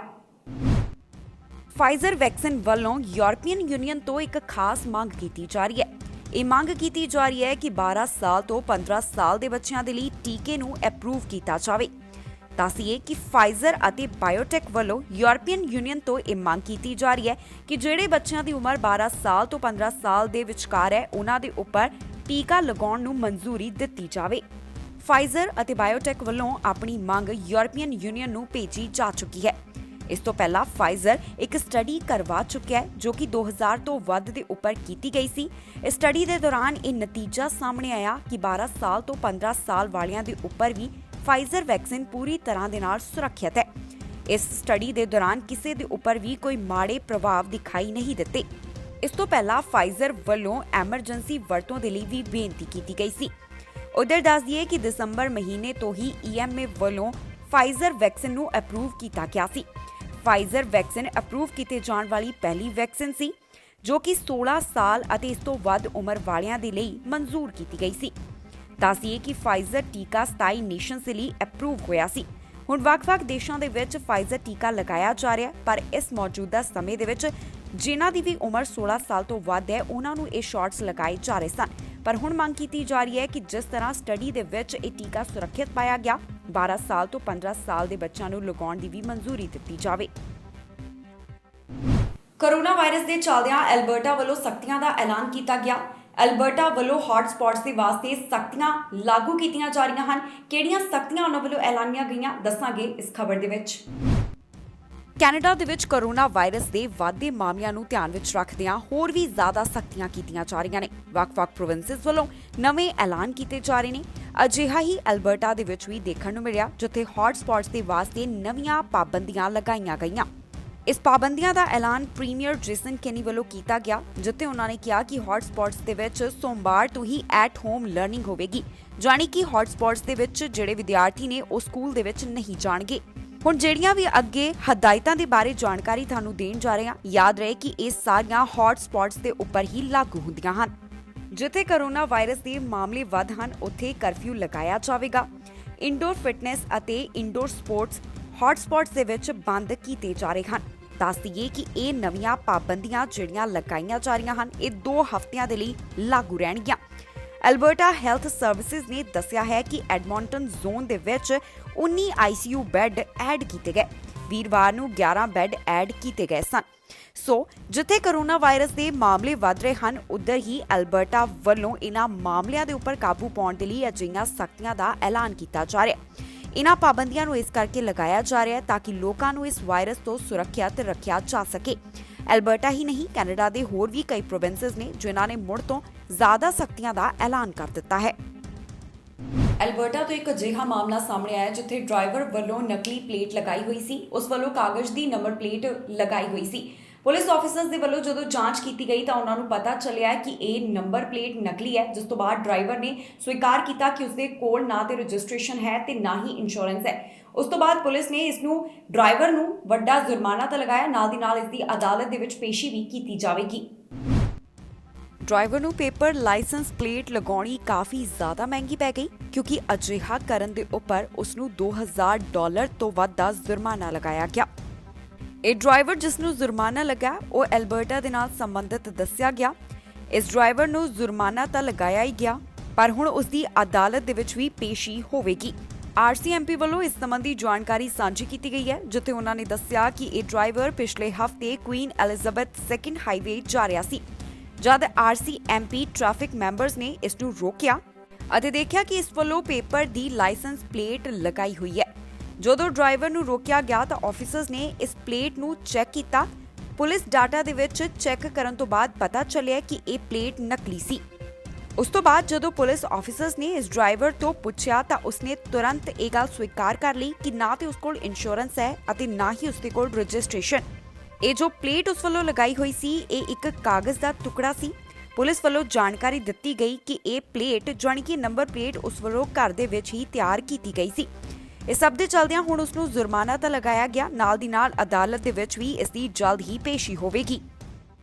ਫਾਈਜ਼ਰ ਵੈਕਸੀਨ ਵੱਲੋਂ ਯੂਰਪੀਅਨ ਯੂਨੀਅਨ ਤੋਂ ਇੱਕ ਖਾਸ ਮੰਗ ਕੀਤੀ ਜਾ ਰਹੀ ਹੈ। ਇਹ ਮੰਗ ਕੀਤੀ ਜਾ ਰਹੀ ਹੈ ਕਿ 12 ਸਾਲ ਤੋਂ 15 ਸਾਲ ਦੇ ਬੱਚਿਆਂ ਦੇ ਲਈ ਟੀਕੇ ਨੂੰ ਅਪਰੂਵ ਕੀਤਾ ਜਾਵੇ। ਦੱਸੀਏ ਕਿ ਫਾਈਜ਼ਰ ਅਤੇ ਬਾਇਓਟੈਕ ਵੱਲੋਂ ਯੂਰਪੀਅਨ ਯੂਨੀਅਨ ਤੋਂ ਇਹ ਮੰਗ ਕੀਤੀ ਜਾ ਰਹੀ ਹੈ ਕਿ ਜਿਹੜੇ ਬੱਚਿਆਂ ਦੀ ਉਮਰ 12 ਸਾਲ ਤੋਂ 15 ਸਾਲ ਦੇ ਵਿਚਕਾਰ ਹੈ, ਉਹਨਾਂ ਦੇ ਉੱਪਰ ਟੀਕਾ ਲਗਾਉਣ ਨੂੰ ਮਨਜ਼ੂਰੀ ਦਿੱਤੀ ਜਾਵੇ। ਫਾਈਜ਼ਰ ਅਤੇ ਬਾਇਓਟੈਕ ਵੱਲੋਂ ਆਪਣੀ ਮੰਗ ਯੂਰਪੀਅਨ ਯੂਨੀਅਨ ਨੂੰ ਭੇਜੀ ਜਾ ਚੁੱਕੀ ਹੈ। ਇਸ ਤੋਂ ਪਹਿਲਾਂ ਫਾਈਜ਼ਰ ਇੱਕ ਸਟੱਡੀ ਕਰਵਾ ਚੁੱਕਿਆ ਹੈ ਜੋ ਕਿ 2000 ਤੋਂ ਵੱਧ ਦੇ ਉੱਪਰ ਕੀਤੀ ਗਈ ਸੀ। ਇਸ ਸਟੱਡੀ ਦੇ ਦੌਰਾਨ ਇਹ ਨਤੀਜਾ ਸਾਹਮਣੇ ਆਇਆ ਕਿ 12 ਸਾਲ ਤੋਂ 15 ਸਾਲ ਵਾਲਿਆਂ ਦੇ ਉੱਪਰ ਵੀ ਫਾਈਜ਼ਰ ਵੈਕਸੀਨ ਪੂਰੀ ਤਰ੍ਹਾਂ ਦੇ ਨਾਲ ਸੁਰੱਖਿਅਤ ਹੈ। ਇਸ ਸਟੱਡੀ ਦੇ ਦੌਰਾਨ ਕਿਸੇ ਦੇ ਉੱਪਰ ਵੀ ਕੋਈ ਮਾੜੇ ਪ੍ਰਭਾਵ ਦਿਖਾਈ ਨਹੀਂ ਦਿੱਤੇ। ਇਸ ਤੋਂ ਪਹਿਲਾਂ ਫਾਈਜ਼ਰ ਵੱਲੋਂ ਐਮਰਜੈਂਸੀ ਵਰਤੋਂ ਦੇ ਲਈ ਵੀ ਬੇਨਤੀ ਕੀਤੀ ਗਈ ਸੀ। ਉਧਰ ਦੱਸ ਦਈਏ ਕਿ ਦਸੰਬਰ ਮਹੀਨੇ ਤੋਂ ਹੀ EMA ਵੱਲੋਂ ਫਾਈਜ਼ਰ ਵੈਕਸੀਨ ਨੂੰ ਅਪਰੂਵ ਕੀਤਾ ਗਿਆ ਸੀ। ਫਾਈਜ਼ਰ ਵੈਕਸੀਨ ਅਪਰੂਵ ਕੀਤੇ ਜਾਣ ਵਾਲੀ ਪਹਿਲੀ ਵੈਕਸੀਨ ਸੀ ਜੋ ਕਿ 16 ਸਾਲ ਅਤੇ ਇਸ ਤੋਂ ਵੱਧ ਉਮਰ ਵਾਲਿਆਂ ਦੇ ਲਈ ਮਨਜ਼ੂਰ ਕੀਤੀ ਗਈ ਸੀ। ਦੱਸੀਏ ਕਿ ਫਾਈਜ਼ਰ ਟੀਕਾ 27 ਨੇਸ਼ਨਸ ਦੇ ਲਈ ਅਪਰੂਵ ਹੋਇਆ ਸੀ। ਹੁਣ ਵੱਖ-ਵੱਖ ਦੇਸ਼ਾਂ ਦੇ ਵਿੱਚ ਫਾਈਜ਼ਰ ਟੀਕਾ ਲਗਾਇਆ ਜਾ ਰਿਹਾ, ਪਰ ਇਸ ਮੌਜੂਦਾ ਸਮੇਂ ਦੇ ਵਿੱਚ ਜਿਨ੍ਹਾਂ ਦੀ ਵੀ ਉਮਰ 16 ਸਾਲ ਤੋਂ ਵੱਧ ਹੈ ਉਹਨਾਂ ਨੂੰ ਇਹ ਸ਼ਾਟਸ ਲਗਾਏ ਜਾ ਰਹੇ ਸਨ। ਪਰ ਹੁਣ ਮੰਗ ਕੀਤੀ ਜਾ ਰਹੀ ਹੈ ਕਿ ਜਿਸ ਤਰ੍ਹਾਂ ਸਟੱਡੀ ਦੇ ਵਿੱਚ ਇਹ ਟੀਕਾ ਸੁਰੱਖਿਅਤ ਪਾਇਆ ਗਿਆ, 12 ਸਾਲ ਤੋਂ 15 ਸਾਲ ਦੇ ਬੱਚਿਆਂ ਨੂੰ ਲਗਾਉਣ ਦੀ ਵੀ ਮਨਜ਼ੂਰੀ ਦਿੱਤੀ ਜਾਵੇ। ਕੋਰੋਨਾ ਵਾਇਰਸ ਦੇ ਚੱਲਦਿਆਂ ਐਲਬਰਟਾ ਵੱਲੋਂ ਸਖਤੀਆਂ ਦਾ ਐਲਾਨ ਕੀਤਾ ਗਿਆ। ਐਲਬਰਟਾ ਵੱਲੋਂ ਹੌਟ ਸਪੌਟਸ ਦੇ ਵਾਸਤੇ ਸਖਤੀਆਂ ਲਾਗੂ ਕੀਤੀਆਂ ਜਾ ਰਹੀਆਂ ਹਨ। ਕਿਹੜੀਆਂ ਸਖਤੀਆਂ ਉਹਨਾਂ ਵੱਲੋਂ ਐਲਾਨੀਆਂ ਗਈਆਂ ਦੱਸਾਂਗੇ ਇਸ ਖਬਰ ਦੇ ਵਿੱਚ। ਕੈਨੇਡਾ ਦੇ ਵਿੱਚ ਕੋਰੋਨਾ ਵਾਇਰਸ ਦੇ ਵਧਦੇ ਮਾਮਲਿਆਂ ਨੂੰ ਧਿਆਨ ਵਿੱਚ ਰੱਖਦਿਆਂ ਹੋਰ ਵੀ ਜ਼ਿਆਦਾ ਸਖਤੀਆਂ ਕੀਤੀਆਂ ਜਾ ਰਹੀਆਂ ਨੇ। ਵੱਖ-ਵੱਖ ਪ੍ਰੋਵਿੰਸਸ ਵੱਲੋਂ ਨਵੇਂ ਐਲਾਨ ਕੀਤੇ ਜਾ ਰਹੇ ਨੇ। ਅਜਿਹਾ ਹੀ ਐਲਬਰਟਾ ਦੇ ਵਿੱਚ ਵੀ ਦੇਖਣ ਨੂੰ ਮਿਲਿਆ, ਜਿੱਥੇ ਹੌਟ ਸਪੌਟਸ ਦੇ ਵਾਸਤੇ ਨਵੀਆਂ ਪਾਬੰਦੀਆਂ ਲਗਾਈਆਂ ਗਈਆਂ। ਇਸ ਪਾਬੰਦੀਆਂ ਦਾ ਐਲਾਨ ਪ੍ਰੀਮੀਅਰ ਜੇਸਨ ਕੈਨੀ ਵੱਲੋਂ ਕੀਤਾ ਗਿਆ, ਜਿੱਥੇ ਉਹਨਾਂ ਨੇ ਕਿਹਾ ਕਿ ਹੌਟ ਸਪੌਟਸ ਦੇ ਵਿੱਚ ਸੋਮਵਾਰ ਤੋਂ ਹੀ ਐਟ ਹੋਮ ਲਰਨਿੰਗ ਹੋਵੇਗੀ, ਜਾਣੀ ਕਿ ਹੌਟ ਸਪੌਟਸ ਦੇ ਵਿੱਚ ਜਿਹੜੇ ਵਿਦਿਆਰਥੀ ਨੇ ਉਹ ਸਕੂਲ ਦੇ ਵਿੱਚ ਨਹੀਂ ਜਾਣਗੇ। ਹੁਣ ਜਿਹੜੀਆਂ ਵੀ ਅੱਗੇ ਹਦਾਇਤਾਂ ਦੇ ਬਾਰੇ ਜਾਣਕਾਰੀ ਤੁਹਾਨੂੰ ਦੇਣ ਜਾ ਰਹੇ ਹਾਂ, ਯਾਦ ਰਹੇ ਕਿ ਇਹ ਸਾਰੀਆਂ ਹੌਟ ਸਪੌਟਸ ਦੇ ਉੱਪਰ ਹੀ ਲਾਗੂ ਹੁੰਦੀਆਂ ਹਨ। ਜਿੱਥੇ ਕੋਰੋਨਾ ਵਾਇਰਸ ਦੇ ਮਾਮਲੇ ਵੱਧ ਹਨ, ਉੱਥੇ ਕਰਫਿਊ ਲਗਾਇਆ ਜਾਵੇਗਾ। ਇੰਡੋਰ ਫਿਟਨੈਸ ਅਤੇ ਇੰਡੋਰ ਸਪੋਰਟਸ ਹੌਟ ਸਪੌਟਸ ਦੇ ਵਿੱਚ ਬੰਦ ਕੀਤੇ ਜਾ ਰਹੇ ਹਨ। ਦੱਸ ਦਈਏ ਕਿ ਇਹ ਨਵੀਆਂ ਪਾਬੰਦੀਆਂ ਜਿਹੜੀਆਂ ਲਗਾਈਆਂ ਜਾ ਰਹੀਆਂ ਹਨ, ਇਹ 2 ਹਫ਼ਤਿਆਂ ਦੇ ਲਈ ਲਾਗੂ ਰਹਿਣਗੀਆਂ। ਐਲਬਰਟਾ ਹੈਲਥ ਸਰਵਿਸਿਜ਼ ਨੇ ਦੱਸਿਆ ਹੈ ਕਿ ਐਡਮੌਂਟਨ ਜ਼ੋਨ ਦੇ ਵਿੱਚ 19 ICU ਬੈੱਡ ਐਡ ਕੀਤੇ ਗਏ। ਵੀਰਵਾਰ ਨੂੰ 11 ਬੈੱਡ ਐਡ ਕੀਤੇ ਗਏ ਸਨ। ਸੋ ਜਿੱਥੇ ਕੋਰੋਨਾ ਵਾਇਰਸ ਦੇ ਮਾਮਲੇ ਵਧ ਰਹੇ ਹਨ, ਉੱਧਰ ਹੀ ਐਲਬਰਟਾ ਵੱਲੋਂ ਇਹਨਾਂ ਮਾਮਲਿਆਂ ਦੇ ਉੱਪਰ ਕਾਬੂ ਪਾਉਣ ਦੇ ਲਈ ਅਜਿਹੀਆਂ ਸਖਤੀਆਂ ਦਾ ਐਲਾਨ ਕੀਤਾ ਜਾ ਰਿਹਾ ਹੈ। ਇਹਨਾਂ ਪਾਬੰਦੀਆਂ ਨੂੰ ਇਸ ਕਰਕੇ ਲਗਾਇਆ ਜਾ ਰਿਹਾ ਹੈ ਤਾਂ ਕਿ ਲੋਕਾਂ ਨੂੰ ਇਸ ਵਾਇਰਸ ਤੋਂ ਸੁਰੱਖਿਅਤ ਰੱਖਿਆ ਜਾ ਸਕੇ। ਐਲਬਰਟਾ ਹੀ ਨਹੀਂ, ਕੈਨੇਡਾ ਦੇ ਹੋਰ ਵੀ ਕਈ ਪ੍ਰੋਵਿੰਸਸ ਨੇ ਜਿਨ੍ਹਾਂ ਨੇ ਮੁੜ ਤੋਂ ਜ਼ਿਆਦਾ ਸਖਤੀਆਂ ਦਾ ਐਲਾਨ ਕਰ ਦਿੱਤਾ ਹੈ। ਐਲਬਰਟਾ ਤੋਂ ਇੱਕ ਅਜਿਹਾ ਮਾਮਲਾ ਸਾਹਮਣੇ ਆਇਆ ਜਿੱਥੇ ਡਰਾਈਵਰ ਵੱਲੋਂ ਨਕਲੀ ਪਲੇਟ ਲਗਾਈ ਹੋਈ ਸੀ। ਉਸ ਵੱਲੋਂ ਕਾਗਜ਼ ਦੀ ਨੰਬਰ ਪਲੇਟ ਲਗਾਈ ਹੋਈ ਸੀ। ਪੁਲਿਸ ਆਫੀਸਰਸ ਦੇ ਵੱਲੋਂ ਜਦੋਂ ਜਾਂਚ ਕੀਤੀ ਗਈ ਤਾਂ ਉਹਨਾਂ ਨੂੰ ਪਤਾ ਚੱਲਿਆ ਕਿ ਇਹ ਨੰਬਰ ਪਲੇਟ ਨਕਲੀ ਹੈ, ਜਿਸ ਤੋਂ ਬਾਅਦ ਡਰਾਈਵਰ ਨੇ ਸਵੀਕਾਰ ਕੀਤਾ ਕਿ ਉਸਦੇ ਕੋਲ ਨਾ ਤੇ ਰਜਿਸਟ੍ਰੇਸ਼ਨ ਹੈ ਤੇ ਨਾ ਹੀ ਇੰਸ਼ੋਰੈਂਸ ਹੈ। ਉਸ ਤੋਂ ਬਾਅਦ ਪੁਲਿਸ ਨੇ ਇਸ ਨੂੰ ਡਰਾਈਵਰ ਨੂੰ ਵੱਡਾ ਜੁਰਮਾਨਾ ਤਾਂ ਲਗਾਇਆ, ਨਾਲ ਦੀ ਨਾਲ ਇਸ ਦੀ ਅਦਾਲਤ ਦੇ ਵਿੱਚ ਪੇਸ਼ੀ ਵੀ ਕੀਤੀ ਜਾਵੇਗੀ। ਡਰਾਈਵਰ ਨੂੰ ਪੇਪਰ ਲਾਇਸੈਂਸ ਪਲੇਟ ਲਗਾਉਣੀ ਕਾਫੀ ਜ਼ਿਆਦਾ ਮਹਿੰਗੀ ਪੈ ਗਈ, ਕਿਉਂਕਿ ਅਜਿਹਾ ਕਰਨ ਦੇ ਉੱਪਰ ਉਸ ਨੂੰ $2000 ਤੋਂ ਵੱਧ ਦਾ ਜੁਰਮਾਨਾ ਲਗਾਇਆ ਗਿਆ। ਇਹ ਡਰਾਈਵਰ ਜਿਸ ਨੂੰ ਜੁਰਮਾਨਾ ਲੱਗਾ ਉਹ ਐਲਬਰਟਾ ਦੇ ਨਾਲ ਸੰਬੰਧਿਤ ਦੱਸਿਆ ਗਿਆ। ਇਸ ਡਰਾਈਵਰ ਨੂੰ ਜੁਰਮਾਨਾ ਤਾਂ ਲਗਾਇਆ ਹੀ ਗਿਆ, ਪਰ ਹੁਣ ਉਸ ਦੀ ਅਦਾਲਤ ਦੇ ਵਿੱਚ ਵੀ ਪੇਸ਼ੀ ਹੋਵੇਗੀ। RCMP ਵੱਲੋਂ ਇਸ ਸੰਬੰਧੀ ਜਾਣਕਾਰੀ ਸਾਂਝੀ ਕੀਤੀ ਗਈ ਹੈ, ਜਿੱਥੇ ਉਹਨਾਂ ਨੇ ਦੱਸਿਆ ਕਿ ਇਹ ਡਰਾਈਵਰ ਪਿਛਲੇ ਹਫ਼ਤੇ ਕੁਈਨ ਐਲਿਜ਼ਾਬੈਥ II ਹਾਈਵੇ ਜਾ ਰਿਹਾ ਸੀ। ਜਦ RCMP ਟ੍ਰੈਫਿਕ ਮੈਂਬਰਸ ਨੇ ਇਸ ਨੂੰ ਰੋਕਿਆ ਅਤੇ ਦੇਖਿਆ ਕਿ ਇਸ ਵੱਲੋਂ ਪੇਪਰ ਦੀ ਲਾਇਸੈਂਸ ਪਲੇਟ ਲਗਾਈ ਹੋਈ ਹੈ। ਜਦੋਂ ਡਰਾਈਵਰ ਨੂੰ ਰੋਕਿਆ ਗਿਆ ਤਾਂ ਆਫੀਸਰਸ ਨੇ ਇਸ ਪਲੇਟ ਨੂੰ ਚੈੱਕ ਕੀਤਾ। ਪੁਲਿਸ ਡਾਟਾ ਦੇ ਵਿੱਚ ਚੈੱਕ ਕਰਨ ਤੋਂ ਬਾਅਦ ਪਤਾ ਚੱਲਿਆ ਕਿ ਇਹ ਪਲੇਟ ਨਕਲੀ ਸੀ। ਉਸ ਤੋਂ ਬਾਅਦ ਜਦੋਂ ਪੁਲਿਸ ਆਫੀਸਰਸ ਨੇ ਇਸ ਡਰਾਈਵਰ ਤੋਂ ਪੁੱਛਿਆ ਤਾਂ ਉਸਨੇ ਤੁਰੰਤ ਇਹ ਗੱਲ ਸਵੀਕਾਰ ਕਰ ਲਈ ਕਿ ਨਾ ਤੇ ਉਸ ਕੋਲ ਇੰਸ਼ੋਰੈਂਸ ਹੈ ਅਤੇ ਨਾ ਹੀ ਉਸਦੇ ਕੋਲ ਰਜਿਸਟ੍ਰੇਸ਼ਨ। ਇਹ ਜੋ ਪਲੇਟ ਉਸ ਵੱਲੋਂ ਲਗਾਈ ਹੋਈ ਸੀ, ਇਹ ਇੱਕ ਕਾਗਜ਼ ਦਾ ਟੁਕੜਾ ਸੀ। ਪੁਲਿਸ ਵੱਲੋਂ ਜਾਣਕਾਰੀ ਦਿੱਤੀ ਗਈ ਕਿ ਇਹ ਪਲੇਟ ਜਾਣੀ ਕਿ ਨੰਬਰ ਪਲੇਟ ਉਸ ਵੱਲੋਂ ਘਰ ਦੇ ਵਿੱਚ ਹੀ ਤਿਆਰ ਕੀਤੀ ਗਈ ਸੀ। ਇਸ ਸਭ ਦੇ ਚੱਲਦਿਆਂ ਹੁਣ ਉਸ ਨੂੰ ਜੁਰਮਾਨਾ ਤਾਂ ਲਗਾਇਆ ਗਿਆ, ਨਾਲ ਦੀ ਨਾਲ ਅਦਾਲਤ ਦੇ ਵਿੱਚ ਵੀ ਇਸ ਦੀ ਜਲਦ ਹੀ ਪੇਸ਼ੀ ਹੋਵੇਗੀ।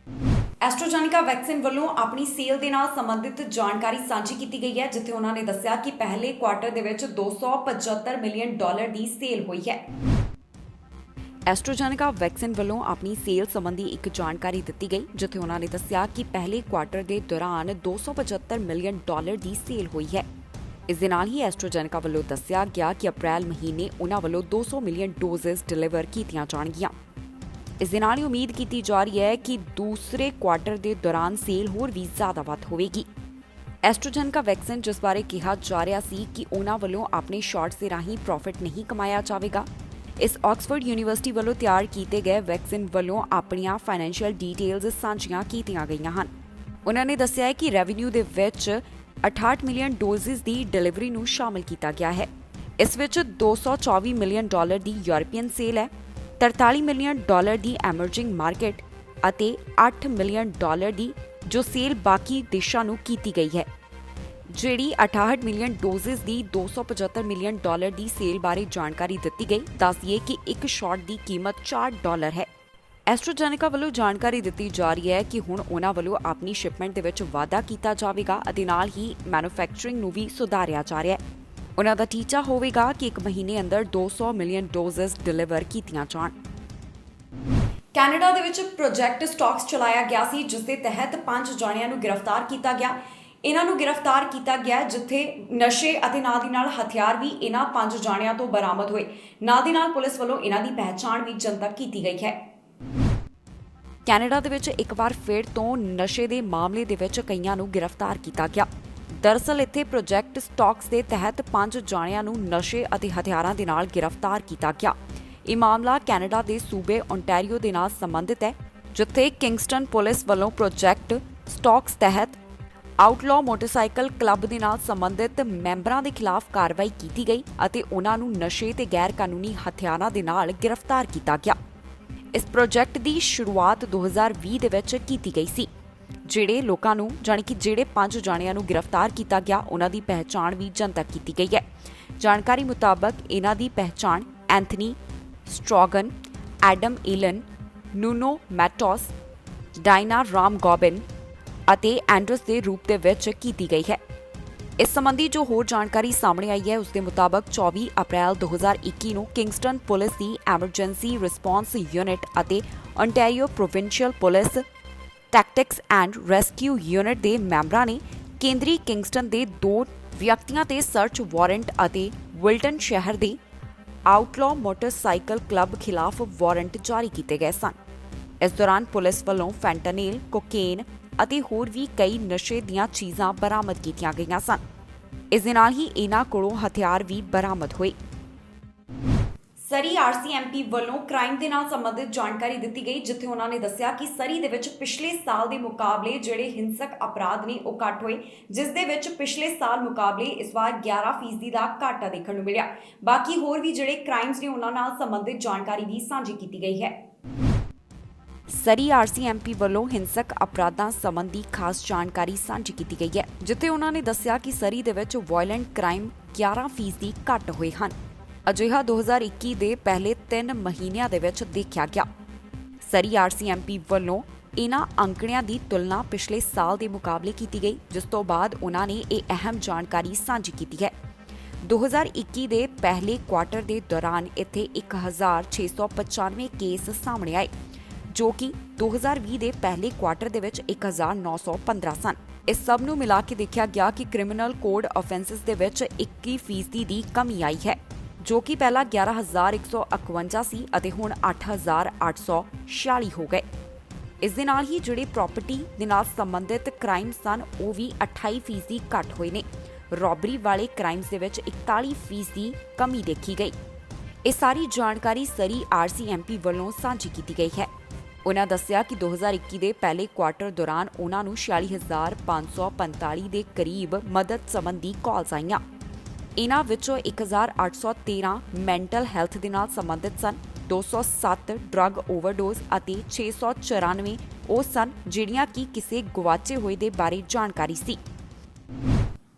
ਐਸਟ੍ਰਾਜੈਨੇਕਾ ਵੈਕਸੀਨ ਵੱਲੋਂ ਆਪਣੀ ਸੇਲ ਦੇ ਨਾਲ ਸੰਬੰਧਿਤ ਜਾਣਕਾਰੀ ਸਾਂਝੀ ਕੀਤੀ ਗਈ ਹੈ, ਜਿੱਥੇ ਉਹਨਾਂ ਨੇ ਦੱਸਿਆ ਕਿ ਪਹਿਲੇ ਕੁਆਰਟਰ ਦੇ ਵਿੱਚ $275 ਮਿਲੀਅਨ ਦੀ ਸੇਲ ਹੋਈ ਹੈ। ਐਸਟ੍ਰਾਜੈਨੇਕਾ ਵੈਕਸੀਨ ਵੱਲੋਂ ਆਪਣੀ ਸੇਲ ਸੰਬੰਧੀ ਇੱਕ ਜਾਣਕਾਰੀ ਦਿੱਤੀ ਗਈ, ਜਿੱਥੇ ਉਹਨਾਂ ਨੇ ਦੱਸਿਆ ਕਿ ਪਹਿਲੇ ਕੁਆਰਟਰ ਦੇ ਦੌਰਾਨ $275 ਮਿਲੀਅਨ ਦੀ ਸੇਲ ਹੋਈ ਹੈ। ਇਸ ਦੇ ਨਾਲ ਹੀ ਐਸਟ੍ਰਾਜੈਨੇਕਾ ਵੱਲੋਂ ਦੱਸਿਆ ਗਿਆ ਕਿ ਅਪ੍ਰੈਲ ਮਹੀਨੇ ਉਹਨਾਂ ਵੱਲੋਂ 200 ਮਿਲੀਅਨ ਡੋਜ਼ਸ ਡਿਲੀਵਰ ਕੀਤੀਆਂ ਜਾਣਗੀਆਂ। ਇਸ ਦੇ ਨਾਲ ਹੀ ਉਮੀਦ ਕੀਤੀ ਜਾ ਰਹੀ ਹੈ ਕਿ ਦੂਸਰੇ ਕੁਆਰਟਰ ਦੇ ਦੌਰਾਨ ਸੇਲ ਹੋਰ ਵੀ ਜ਼ਿਆਦਾ ਵੱਧ ਹੋਵੇਗੀ। ਐਸਟ੍ਰਾਜੈਨੇਕਾ ਵੈਕਸੀਨ ਜਿਸ ਬਾਰੇ ਕਿਹਾ ਜਾ ਰਿਹਾ ਸੀ ਕਿ ਉਹਨਾਂ ਵੱਲੋਂ ਆਪਣੇ ਸ਼ਾਟਸ ਦੇ ਰਾਹੀਂ ਪ੍ਰੋਫਿਟ ਨਹੀਂ ਕਮਾਇਆ ਜਾਵੇਗਾ। ਇਸ ਆਕਸਫੋਰਡ ਯੂਨੀਵਰਸਿਟੀ ਵੱਲੋਂ ਤਿਆਰ ਕੀਤੇ ਗਏ ਵੈਕਸੀਨ ਵੱਲੋਂ ਆਪਣੀਆਂ ਫਾਈਨੈਂਸ਼ੀਅਲ ਡੀਟੇਲਸ ਸਾਂਝੀਆਂ ਕੀਤੀਆਂ ਗਈਆਂ ਹਨ। ਉਹਨਾਂ ਨੇ ਦੱਸਿਆ ਹੈ ਕਿ ਰੈਵਨਿਊ ਦੇ ਵਿੱਚ 68 ਮਿਲੀਅਨ ਡੋਜ਼ਸ ਦੀ ਡਿਲੀਵਰੀ ਨੂੰ ਸ਼ਾਮਲ ਕੀਤਾ ਗਿਆ ਹੈ। ਇਸ ਵਿੱਚ $224 ਮਿਲੀਅਨ ਦੀ ਯੂਰਪੀਅਨ ਸੇਲ ਹੈ, $43 ਮਿਲੀਅਨ ਦੀ ਐਮਰਜਿੰਗ ਮਾਰਕੀਟ ਅਤੇ $8 ਮਿਲੀਅਨ ਦੀ ਜੋ ਸੇਲ ਬਾਕੀ ਦੇਸ਼ਾਂ ਨੂੰ ਕੀਤੀ ਗਈ ਹੈ। ਜਿਹੜੀ 68 ਮਿਲੀਅਨ ਡੋਜ਼ਸ ਦੀ $275 ਮਿਲੀਅਨ ਦੀ ਸੇਲ ਬਾਰੇ ਜਾਣਕਾਰੀ ਦਿੱਤੀ ਗਈ। ਦੱਸਦੀਏ ਕਿ ਇੱਕ ਸ਼ਾਟ ਦੀ ਕੀਮਤ $4 ਹੈ। ਐਸਟ੍ਰਾਜੈਨੇਕਾ ਵੱਲੋਂ ਜਾਣਕਾਰੀ ਦਿੱਤੀ ਜਾ ਰਹੀ ਹੈ ਕਿ ਹੁਣ ਉਹਨਾਂ ਵੱਲੋਂ ਆਪਣੀ ਸ਼ਿਪਮੈਂਟ ਦੇ ਵਿੱਚ ਵਾਧਾ ਕੀਤਾ ਜਾਵੇਗਾ ਅਤੇ ਨਾਲ ਹੀ ਮੈਨੂਫੈਕਚਰਿੰਗ ਨੂੰ ਵੀ ਸੁਧਾਰਿਆ ਜਾ ਰਿਹਾ ਹੈ। ਉਹਨਾਂ ਦਾ ਟੀਚਾ ਹੋਵੇਗਾ ਕਿ ਇੱਕ ਮਹੀਨੇ ਅੰਦਰ 200 ਮਿਲੀਅਨ ਡੋਜ਼ਸ ਡਿਲੀਵਰ ਕੀਤੀਆਂ ਜਾਣ। ਕੈਨੇਡਾ ਦੇ ਵਿੱਚ ਪ੍ਰੋਜੈਕਟ ਸਟਾਕਸ ਚਲਾਇਆ ਗਿਆ ਸੀ, ਜਿਸ ਦੇ ਤਹਿਤ 5 ਜਣਿਆਂ ਨੂੰ ਗ੍ਰਿਫਤਾਰ ਕੀਤਾ ਗਿਆ। ਇਹਨਾਂ ਨੂੰ ਗ੍ਰਿਫਤਾਰ ਕੀਤਾ ਗਿਆ ਜਿੱਥੇ ਨਸ਼ੇ ਅਤੇ ਨਾਲ ਦੀ ਨਾਲ ਹਥਿਆਰ ਵੀ ਇਹਨਾਂ 5 ਜਣਿਆਂ ਤੋਂ ਬਰਾਮਦ ਹੋਏ। ਨਾਲ ਦੀ ਨਾਲ ਪੁਲਿਸ ਵੱਲੋਂ ਇਹਨਾਂ ਦੀ ਪਹਿਚਾਣ ਵੀ ਜਨਤਕ ਕੀਤੀ ਗਈ ਹੈ। ਕੈਨੇਡਾ ਦੇ ਵਿੱਚ ਇੱਕ ਵਾਰ ਫਿਰ ਤੋਂ ਨਸ਼ੇ ਦੇ ਮਾਮਲੇ ਦੇ ਵਿੱਚ ਕਈਆਂ ਨੂੰ ਗ੍ਰਿਫਤਾਰ ਕੀਤਾ ਗਿਆ। ਦਰਅਸਲ ਇੱਥੇ ਪ੍ਰੋਜੈਕਟ ਸਟਾਕਸ ਦੇ ਤਹਿਤ 5 ਜਣਿਆਂ ਨੂੰ ਨਸ਼ੇ ਅਤੇ ਹਥਿਆਰਾਂ ਦੇ ਨਾਲ ਗ੍ਰਿਫਤਾਰ ਕੀਤਾ ਗਿਆ। ਇਹ ਮਾਮਲਾ ਕੈਨੇਡਾ ਦੇ ਸੂਬੇ ਓਨਟਾਰੀਓ ਦੇ ਨਾਲ ਸੰਬੰਧਿਤ ਹੈ, ਜਿੱਥੇ ਕਿੰਗਸਟਨ ਪੁਲਿਸ ਵੱਲੋਂ ਪ੍ਰੋਜੈਕਟ ਸਟਾਕਸ ਤਹਿਤ ਆਊਟਲਾਅ ਮੋਟਰਸਾਈਕਲ ਕਲੱਬ ਦੇ ਨਾਲ ਸੰਬੰਧਿਤ ਮੈਂਬਰਾਂ ਦੇ ਖਿਲਾਫ ਕਾਰਵਾਈ ਕੀਤੀ ਗਈ ਅਤੇ ਉਹਨਾਂ ਨੂੰ ਨਸ਼ੇ ਤੇ ਗੈਰ ਕਾਨੂੰਨੀ ਹਥਿਆਰਾਂ ਦੇ ਨਾਲ ਗ੍ਰਿਫਤਾਰ ਕੀਤਾ ਗਿਆ। ਇਸ ਪ੍ਰੋਜੈਕਟ ਦੀ ਸ਼ੁਰੂਆਤ 2020 ਦੇ ਵਿੱਚ ਕੀਤੀ ਗਈ ਸੀ। ਜਿਹੜੇ ਲੋਕਾਂ ਨੂੰ ਜਿਹੜੇ 5 ਜਣਿਆਂ ਨੂੰ ਗ੍ਰਿਫਤਾਰ ਕੀਤਾ ਗਿਆ ਉਹਨਾਂ ਦੀ ਪਹਿਚਾਣ ਵੀ ਜਨਤਕ ਕੀਤੀ ਗਈ ਹੈ। ਜਾਣਕਾਰੀ ਮੁਤਾਬਕ ਇਹਨਾਂ ਦੀ ਪਹਿਚਾਣ Anthony ਸਟ੍ਰੋਗਨ, Adam Alan, ਨੂਨੋ ਮੈਟੋਸ, Diana Ram ਗੋਬਿਨ ਅਤੇ ਐਂਡਰਸ ਦੇ ਰੂਪ ਦੇ ਵਿੱਚ ਕੀਤੀ ਗਈ ਹੈ। ਇਸ ਸੰਬੰਧੀ ਜੋ ਹੋਰ ਜਾਣਕਾਰੀ ਸਾਹਮਣੇ ਆਈ ਹੈ ਉਸ ਦੇ ਮੁਤਾਬਕ 24 ਅਪ੍ਰੈਲ 2021 ਨੂੰ ਕਿੰਗਸਟਨ ਪੁਲਿਸ ਦੀ ਐਮਰਜੈਂਸੀ ਰਿਸਪੌਂਸ ਯੂਨਿਟ ਅਤੇ Ontario provincial police tactics and rescue unit ਦੇ ਮੈਂਬਰਾਂ ਨੇ ਕੇਂਦਰੀ ਕਿੰਗਸਟਨ ਦੇ 2 ਵਿਅਕਤੀਆਂ ਤੇ ਸਰਚ ਵਾਰੰਟ ਅਤੇ ਵਿਲਟਨ ਸ਼ਹਿਰ ਦੇ ਆਊਟਲਾਅ ਮੋਟਰਸਾਈਕਲ ਕਲੱਬ ਖਿਲਾਫ ਵਾਰੰਟ ਜਾਰੀ ਕੀਤੇ ਗਏ ਸਨ। ਇਸ ਦੌਰਾਨ ਪੁਲਿਸ ਵੱਲੋਂ ਫੈਂਟਾਨਿਲ, ਕੋਕੇਨ ਅਤੇ ਹੋਰ ਵੀ ਕਈ ਨਸ਼ੇ ਦੀਆਂ ਚੀਜ਼ਾਂ ਬਰਾਮਦ ਕੀਤੀਆਂ ਗਈਆਂ ਸਨ। ਇਸ ਦੇ ਨਾਲ ਹੀ ਇਹਨਾਂ ਕੋਲੋਂ ਹਥਿਆਰ ਵੀ ਬਰਾਮਦ ਹੋਏ। ਸਰੀ ਆਰਸੀਐਮਪੀ ਵੱਲੋਂ ਕ੍ਰਾਈਮ ਦੇ ਨਾਲ ਸੰਬੰਧਿਤ ਜਾਣਕਾਰੀ ਦਿੱਤੀ ਗਈ, ਜਿੱਥੇ ਉਹਨਾਂ ਨੇ ਦੱਸਿਆ ਕਿ ਸਰੀ ਦੇ ਵਿੱਚ ਪਿਛਲੇ ਸਾਲ ਦੇ ਮੁਕਾਬਲੇ ਜਿਹੜੇ ਹਿੰਸਕ ਅਪਰਾਧ ਨੇ ਉਹ ਘੱਟ ਹੋਏ, ਜਿਸ ਦੇ ਵਿੱਚ ਪਿਛਲੇ ਸਾਲ ਮੁਕਾਬਲੇ ਇਸ ਵਾਰ 11% ਦਾ ਘਾਟਾ ਦੇਖਣ ਨੂੰ ਮਿਲਿਆ। ਬਾਕੀ ਹੋਰ ਵੀ ਜਿਹੜੇ ਕ੍ਰਾਈਮਸ ਨੇ ਉਹਨਾਂ ਨਾਲ ਸੰਬੰਧਿਤ ਜਾਣਕਾਰੀ ਵੀ ਸਾਂਝੀ ਕੀਤੀ ਗਈ ਹੈ। ਸਰੀ ਆਰਸੀਐਮਪੀ ਵੱਲੋਂ ਹਿੰਸਕ ਅਪਰਾਧਾਂ ਸੰਬੰਧੀ ਖਾਸ ਜਾਣਕਾਰੀ ਸਾਂਝੀ ਕੀਤੀ ਗਈ ਹੈ, ਜਿੱਥੇ ਉਹਨਾਂ ਨੇ ਦੱਸਿਆ ਕਿ ਸਰੀ ਦੇ ਵਿੱਚ ਵਾਇਲੈਂਟ ਕ੍ਰਾਈਮ 11% ਘੱਟ ਹੋਏ ਹਨ। ਅਜਿਹਾ 2021 ਦੇ ਪਹਿਲੇ 3 ਮਹੀਨਿਆਂ ਦੇ ਵਿੱਚ ਦੇਖਿਆ ਗਿਆ। ਸਰੀ ਆਰਸੀਐਮਪੀ ਵੱਲੋਂ ਇਹਨਾਂ ਅੰਕੜਿਆਂ ਦੀ ਤੁਲਨਾ ਪਿਛਲੇ ਸਾਲ ਦੇ ਮੁਕਾਬਲੇ ਕੀਤੀ ਗਈ, ਜਿਸ ਤੋਂ ਬਾਅਦ ਉਹਨਾਂ ਨੇ ਇਹ ਅਹਿਮ ਜਾਣਕਾਰੀ ਸਾਂਝੀ ਕੀਤੀ ਹੈ। 2021 ਦੇ ਪਹਿਲੇ ਕੁਆਰਟਰ ਦੇ ਦੌਰਾਨ ਇੱਥੇ 1695 ਕੇਸ ਸਾਹਮਣੇ ਆਏ, ਜੋ ਕਿ 2020 ਦੇ ਪਹਿਲੇ ਕੁਆਰਟਰ ਦੇ ਵਿੱਚ 1915 ਸਨ। ਇਸ ਸਭ ਨੂੰ ਮਿਲਾ ਕੇ ਦੇਖਿਆ ਗਿਆ ਕਿ ਕ੍ਰਿਮੀਨਲ ਕੋਡ ਆਫੈਂਸਸ ਦੇ ਵਿੱਚ 21% ਦੀ ਕਮੀ ਆਈ ਹੈ, ਜੋ ਕਿ ਪਹਿਲਾਂ 11,151 ਸੀ ਅਤੇ ਹੁਣ 8,846 ਹੋ ਗਏ। ਇਸ ਦੇ ਨਾਲ ਹੀ ਜਿਹੜੇ ਪ੍ਰਾਪਰਟੀ ਦੇ ਨਾਲ ਸੰਬੰਧਿਤ ਕ੍ਰਾਈਮ ਸਨ ਉਹ ਵੀ 28% ਘੱਟ ਹੋਏ ਨੇ। ਰੋਬਰੀ ਵਾਲੇ ਕ੍ਰਾਈਮਸ ਦੇ ਵਿੱਚ 41% ਕਮੀ ਦੇਖੀ ਗਈ। ਇਹ ਸਾਰੀ ਜਾਣਕਾਰੀ ਸਰੀ ਆਰਸੀਐਮਪੀ ਵੱਲੋਂ ਸਾਂਝੀ ਕੀਤੀ ਗਈ ਹੈ। ਉਹਨਾਂ ਦੱਸਿਆ ਕਿ 2021 ਦੇ ਪਹਿਲੇ ਕੁਆਰਟਰ ਦੌਰਾਨ ਉਹਨਾਂ ਨੂੰ 46,545 ਦੇ ਕਰੀਬ ਮਦਦ ਸੰਬੰਧੀ ਕਾਲਸ ਆਈਆਂ। ਇਹਨਾਂ ਵਿੱਚੋਂ 1,813 ਮੈਂਟਲ ਹੈਲਥ ਦੇ ਨਾਲ ਸੰਬੰਧਿਤ ਸਨ, 207 ਡਰੱਗ ਓਵਰਡੋਜ਼ ਅਤੇ 694 ਉਹ ਸਨ ਜਿਹੜੀਆਂ ਕਿ ਕਿਸੇ ਗੁਆਚੇ ਹੋਏ ਦੇ ਬਾਰੇ ਜਾਣਕਾਰੀ ਸੀ।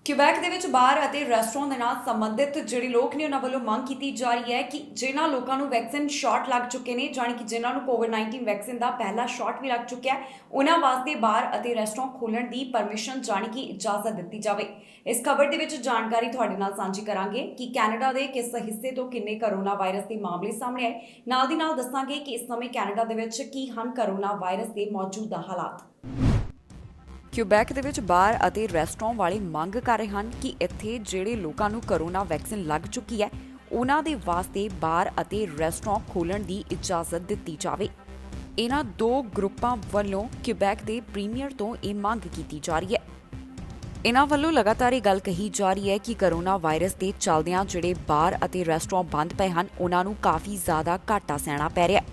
ਕਿਊਬੈਕ ਦੇ ਵਿੱਚ ਬਾਰ ਅਤੇ ਰੈਸਟੋਰੈਂਟ ਦੇ ਨਾਲ ਸੰਬੰਧਿਤ ਜਿਹੜੇ ਲੋਕ ਨੇ ਉਹਨਾਂ ਵੱਲੋਂ ਮੰਗ ਕੀਤੀ ਜਾ ਰਹੀ ਹੈ ਕਿ ਜਿਨ੍ਹਾਂ ਲੋਕਾਂ ਨੂੰ ਵੈਕਸੀਨ ਸ਼ਾਟ ਲੱਗ ਚੁੱਕੇ ਨੇ, ਜਾਣੀ ਕਿ ਜਿਨ੍ਹਾਂ ਨੂੰ ਕੋਵਿਡ-19 ਵੈਕਸੀਨ ਦਾ ਪਹਿਲਾ ਸ਼ਾਟ ਵੀ ਲੱਗ ਚੁੱਕਿਆ ਹੈ, ਉਹਨਾਂ ਵਾਸਤੇ ਬਾਰ ਅਤੇ ਰੈਸਟੋਰੈਂਟ ਖੋਲ੍ਹਣ ਦੀ ਪਰਮਿਸ਼ਨ ਜਾਣੀ ਕਿ ਇਜਾਜ਼ਤ ਦਿੱਤੀ ਜਾਵੇ। ਇਸ ਖਬਰ ਦੇ ਵਿੱਚ ਜਾਣਕਾਰੀ ਤੁਹਾਡੇ ਨਾਲ ਸਾਂਝੀ ਕਰਾਂਗੇ ਕਿ ਕੈਨੇਡਾ ਦੇ ਕਿਸ ਹਿੱਸੇ ਤੋਂ ਕਿੰਨੇ ਕਰੋਨਾ ਵਾਇਰਸ ਦੇ ਮਾਮਲੇ ਸਾਹਮਣੇ ਆਏ। ਨਾਲ ਦੀ ਨਾਲ ਦੱਸਾਂਗੇ ਕਿ ਇਸ ਸਮੇਂ ਕੈਨੇਡਾ ਦੇ ਵਿੱਚ ਕੀ ਹਨ ਕਰੋਨਾ ਵਾਇਰਸ ਦੇ ਮੌਜੂਦਾ ਹਾਲਾਤ। ਕਿਊਬੈਕ ਦੇ ਵਿੱਚ ਬਾਰ ਅਤੇ ਰੈਸਟੋਰੈਂਟ ਵਾਲੇ ਮੰਗ ਕਰ ਰਹੇ ਹਨ ਕਿ ਇੱਥੇ ਜਿਹੜੇ ਲੋਕਾਂ ਨੂੰ ਕਰੋਨਾ ਵੈਕਸੀਨ ਲੱਗ ਚੁੱਕੀ ਹੈ ਉਹਨਾਂ ਦੇ ਵਾਸਤੇ ਬਾਰ ਅਤੇ ਰੈਸਟੋਰੈਂਟ ਖੋਲ੍ਹਣ ਦੀ ਇਜਾਜ਼ਤ ਦਿੱਤੀ ਜਾਵੇ। ਇਹਨਾਂ 2 ਗਰੁੱਪਾਂ ਵੱਲੋਂ ਕਿਊਬੈਕ ਦੇ ਪ੍ਰੀਮੀਅਰ ਤੋਂ ਇਹ ਮੰਗ ਕੀਤੀ ਜਾ ਰਹੀ ਹੈ। ਇਹਨਾਂ ਵੱਲੋਂ ਲਗਾਤਾਰ ਇਹ ਗੱਲ ਕਹੀ ਜਾ ਰਹੀ ਹੈ ਕਿ ਕਰੋਨਾ ਵਾਇਰਸ ਦੇ ਚੱਲਦਿਆਂ ਜਿਹੜੇ ਬਾਰ ਅਤੇ ਰੈਸਟੋਰੈਂਟ ਬੰਦ ਪਏ ਹਨ ਉਹਨਾਂ ਨੂੰ ਕਾਫੀ ਜ਼ਿਆਦਾ ਘਾਟਾ ਸਹਿਣਾ ਪੈ ਰਿਹਾ ਹੈ।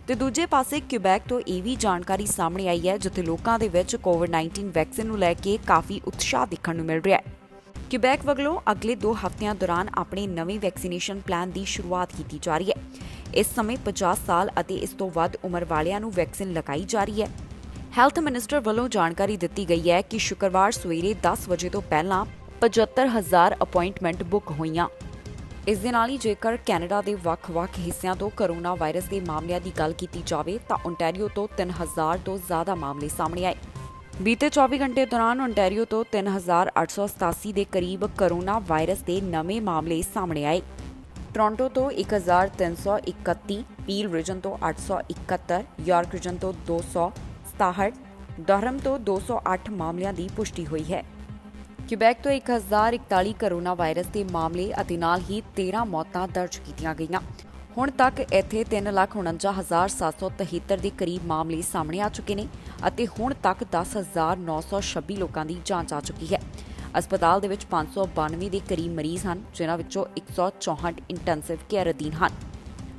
ਤੇ ਦੂਜੇ ਪਾਸੇ ਕਿਊਬੈਕ ਤੋਂ ਇਹ ਵੀ ਜਾਣਕਾਰੀ ਸਾਹਮਣੇ ਆਈ ਹੈ ਜਿੱਥੇ ਲੋਕਾਂ ਦੇ ਵਿੱਚ ਕੋਵਿਡ-19 ਵੈਕਸੀਨ ਨੂੰ ਲੈ ਕੇ ਕਾਫੀ ਉਤਸ਼ਾਹ ਦੇਖਣ ਨੂੰ ਮਿਲ ਰਿਹਾ ਹੈ। ਕਿਊਬੈਕ ਵੱਲੋਂ ਅਗਲੇ 2 ਹਫ਼ਤਿਆਂ ਦੌਰਾਨ ਆਪਣੇ ਨਵੇਂ ਵੈਕਸੀਨੇਸ਼ਨ ਪਲਾਨ ਦੀ ਸ਼ੁਰੂਆਤ ਕੀਤੀ ਜਾ ਰਹੀ ਹੈ। ਇਸ ਸਮੇਂ 50 ਸਾਲ ਅਤੇ ਇਸ ਤੋਂ ਵੱਧ ਉਮਰ ਵਾਲਿਆਂ ਨੂੰ ਵੈਕਸੀਨ ਲਗਾਈ ਜਾ ਰਹੀ ਹੈ। ਹੈਲਥ ਮਿਨਿਸਟਰ ਵੱਲੋਂ ਜਾਣਕਾਰੀ ਦਿੱਤੀ ਗਈ ਹੈ ਕਿ ਸ਼ੁੱਕਰਵਾਰ ਸਵੇਰੇ 10 ਵਜੇ ਤੋਂ ਪਹਿਲਾਂ 75,000 ਅਪਾਇੰਟਮੈਂਟ ਬੁੱਕ ਹੋਈਆਂ। ਇਸ ਦੇ ਨਾਲ ਹੀ ਜੇਕਰ ਕੈਨੇਡਾ ਦੇ ਵੱਖ-ਵੱਖ ਹਿੱਸਿਆਂ ਤੋਂ ਕਰੋਨਾ ਵਾਇਰਸ ਦੇ ਮਾਮਲਿਆਂ ਦੀ ਗੱਲ ਕੀਤੀ ਜਾਵੇ ਤਾਂ ਓਨਟਾਰੀਓ ਤੋਂ 3,000 ਤੋਂ ਜ਼ਿਆਦਾ ਮਾਮਲੇ ਸਾਹਮਣੇ ਆਏ। ਬੀਤੇ 24 ਘੰਟੇ ਦੌਰਾਨ ਓਨਟਾਰੀਓ ਤੋਂ 3,887 ਦੇ ਕਰੀਬ ਕਰੋਨਾ ਵਾਇਰਸ ਦੇ ਨਵੇਂ ਮਾਮਲੇ ਸਾਹਮਣੇ ਆਏ। ਟੋਰਾਂਟੋ ਤੋਂ 1,331, ਪੀਲ ਰੀਜਨ ਤੋਂ 871, ਯਾਰਕ ਰੀਜਨ ਤੋਂ 267, ਡਰਹਮ ਤੋਂ 208 ਮਾਮਲਿਆਂ ਦੀ ਪੁਸ਼ਟੀ ਹੋਈ ਹੈ। ਕਿਊਬੈਕ ਤੋਂ 1,041 ਕਰੋਨਾ ਵਾਇਰਸ ਦੇ ਮਾਮਲੇ ਅਤੇ ਨਾਲ ਹੀ 13 ਮੌਤਾਂ ਦਰਜ ਕੀਤੀਆਂ ਗਈਆਂ। ਹੁਣ ਤੱਕ ਇੱਥੇ 3,49,773 ਦੇ ਕਰੀਬ ਮਾਮਲੇ ਸਾਹਮਣੇ ਆ ਚੁੱਕੇ ਨੇ ਅਤੇ ਹੁਣ ਤੱਕ 10,926 ਲੋਕਾਂ ਦੀ ਜਾਂਚ ਆ ਚੁੱਕੀ ਹੈ। ਹਸਪਤਾਲ ਦੇ ਵਿੱਚ 592 ਦੇ ਕਰੀਬ ਮਰੀਜ਼ ਹਨ, ਜਿਨ੍ਹਾਂ ਵਿੱਚੋਂ 164 ਇੰਟੈਂਸਿਵ ਕੇਅਰ ਅਧੀਨ ਹਨ।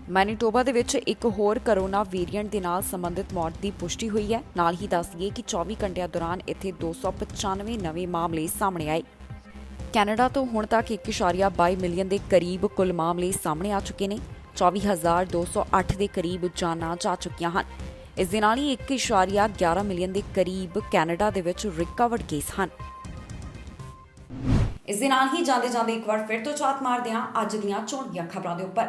ਮੈਨੀਟੋਬਾ ਦੇ ਵਿੱਚ ਇੱਕ ਹੋਰ ਕਰੋਨਾ ਵੇਰੀਐਂਟ ਦੇ ਨਾਲ ਸੰਬੰਧਿਤ ਮੌਤ ਦੀ ਪੁਸ਼ਟੀ ਹੋਈ ਹੈ। ਨਾਲ ਹੀ ਦੱਸ ਦਈਏ ਕਿ 24 ਘੰਟਿਆਂ ਦੌਰਾਨ ਇੱਥੇ 295 ਨਵੇਂ ਮਾਮਲੇ ਸਾਹਮਣੇ ਆਏ। ਕੈਨੇਡਾ ਤੋਂ ਹੁਣ ਤੱਕ 1.22 ਮਿਲੀਅਨ ਦੇ ਕਰੀਬ ਕੁੱਲ ਮਾਮਲੇ ਸਾਹਮਣੇ ਆ ਚੁੱਕੇ ਨੇ। 24,208 ਦੇ ਕਰੀਬ ਜਾਨਾਂ ਜਾ ਚੁੱਕੀਆਂ ਹਨ। ਇਸ ਦੇ ਨਾਲ ਹੀ 1.11 ਮਿਲੀਅਨ ਦੇ ਕਰੀਬ ਕੈਨੇਡਾ ਦੇ ਵਿੱਚ ਰਿਕਵਰਡ ਕੇਸ ਹਨ। ਇਸ ਦੇ ਨਾਲ ਹੀ ਜਾਂਦੇ ਇੱਕ ਵਾਰ ਫਿਰ ਤੋਂ ਝਾਤ ਮਾਰਦੇ ਹਾਂ ਅੱਜ ਦੀਆਂ ਚੋਣ ਦੀਆਂ ਖਬਰਾਂ ਦੇ ਉੱਪਰ।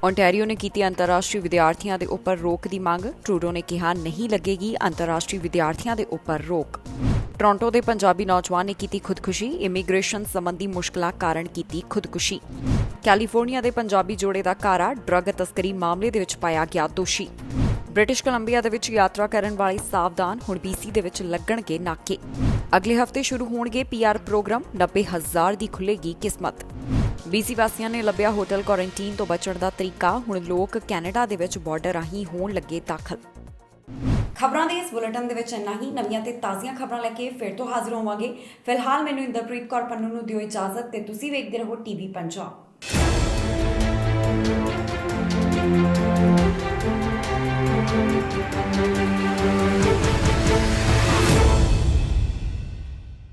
ਓਨਟਾਰੀਓ ਨੇ ਕੀਤੀ ਅੰਤਰਰਾਸ਼ਟਰੀ ਵਿਦਿਆਰਥੀਆਂ ਦੇ ਉੱਪਰ ਰੋਕ ਦੀ ਮੰਗ। ਟਰੂਡੋ ਨੇ ਕਿਹਾ ਨਹੀਂ ਲੱਗੇਗੀ ਅੰਤਰਰਾਸ਼ਟਰੀ ਵਿਦਿਆਰਥੀਆਂ ਦੇ ਉੱਪਰ ਰੋਕ। ਟੋਰਾਂਟੋ ਦੇ ਪੰਜਾਬੀ ਨੌਜਵਾਨ ਨੇ ਕੀਤੀ ਖੁਦਕੁਸ਼ੀ। ਇਮੀਗ੍ਰੇਸ਼ਨ ਸੰਬੰਧੀ ਮੁਸ਼ਕਲਾਂ ਕਾਰਨ ਕੀਤੀ ਖੁਦਕੁਸ਼ੀ। ਕੈਲੀਫੋਰਨੀਆ ਦੇ ਪੰਜਾਬੀ ਜੋੜੇ ਦਾ ਘਾਰਾ ਡਰੱਗ ਤਸਕਰੀ ਮਾਮਲੇ ਦੇ ਵਿੱਚ ਪਾਇਆ ਗਿਆ ਦੋਸ਼ੀ। ਬ੍ਰਿਟਿਸ਼ ਕੋਲੰਬੀਆ ਦੇ ਵਿੱਚ ਯਾਤਰਾ ਕਰਨ ਵਾਲੇ ਸਾਵਧਾਨ, ਹੁਣ BC ਦੇ ਵਿੱਚ ਲੱਗਣਗੇ ਨਾਕੇ। ਅਗਲੇ ਹਫ਼ਤੇ ਸ਼ੁਰੂ ਹੋਣਗੇ PR ਪ੍ਰੋਗਰਾਮ, 90,000 ਦੀ ਖੁੱਲੇਗੀ ਕਿਸਮਤ। BC ਵਾਸੀਆਂ ਨੇ ਲੱਭਿਆ ਹੋਟਲ ਕੁਆਰੰਟੀਨ ਤੋਂ ਬਚਣ ਦਾ ਤਰੀਕਾ। ਹੁਣ ਲੋਕ ਕੈਨੇਡਾ ਦੇ ਵਿੱਚ ਬਾਰਡਰ ਰਾਹੀਂ ਹੋਣ ਲੱਗੇ ਦਾਖਲ। ਖਬਰਾਂ ਦੇ ਇਸ ਬੁਲੇਟਿਨ ਦੇ ਵਿੱਚ ਇੰਨਾ ਹੀ। ਨਵੀਆਂ ਤੇ ਤਾਜ਼ੀਆਂ ਖਬਰਾਂ ਲੈ ਕੇ ਫਿਰ ਤੋਂ ਹਾਜ਼ਰ ਹੋਵਾਂਗੇ। ਫਿਲਹਾਲ ਮੈਨੂੰ ਇੰਦਰਪ੍ਰੀਤ ਕੌਰ ਪੰਨੂ ਨੂੰ ਦਿਓ ਇਜਾਜ਼ਤ ਤੇ ਤੁਸੀਂ ਵੇਖਦੇ ਰਹੋ TV ਪੰਜਾਬ।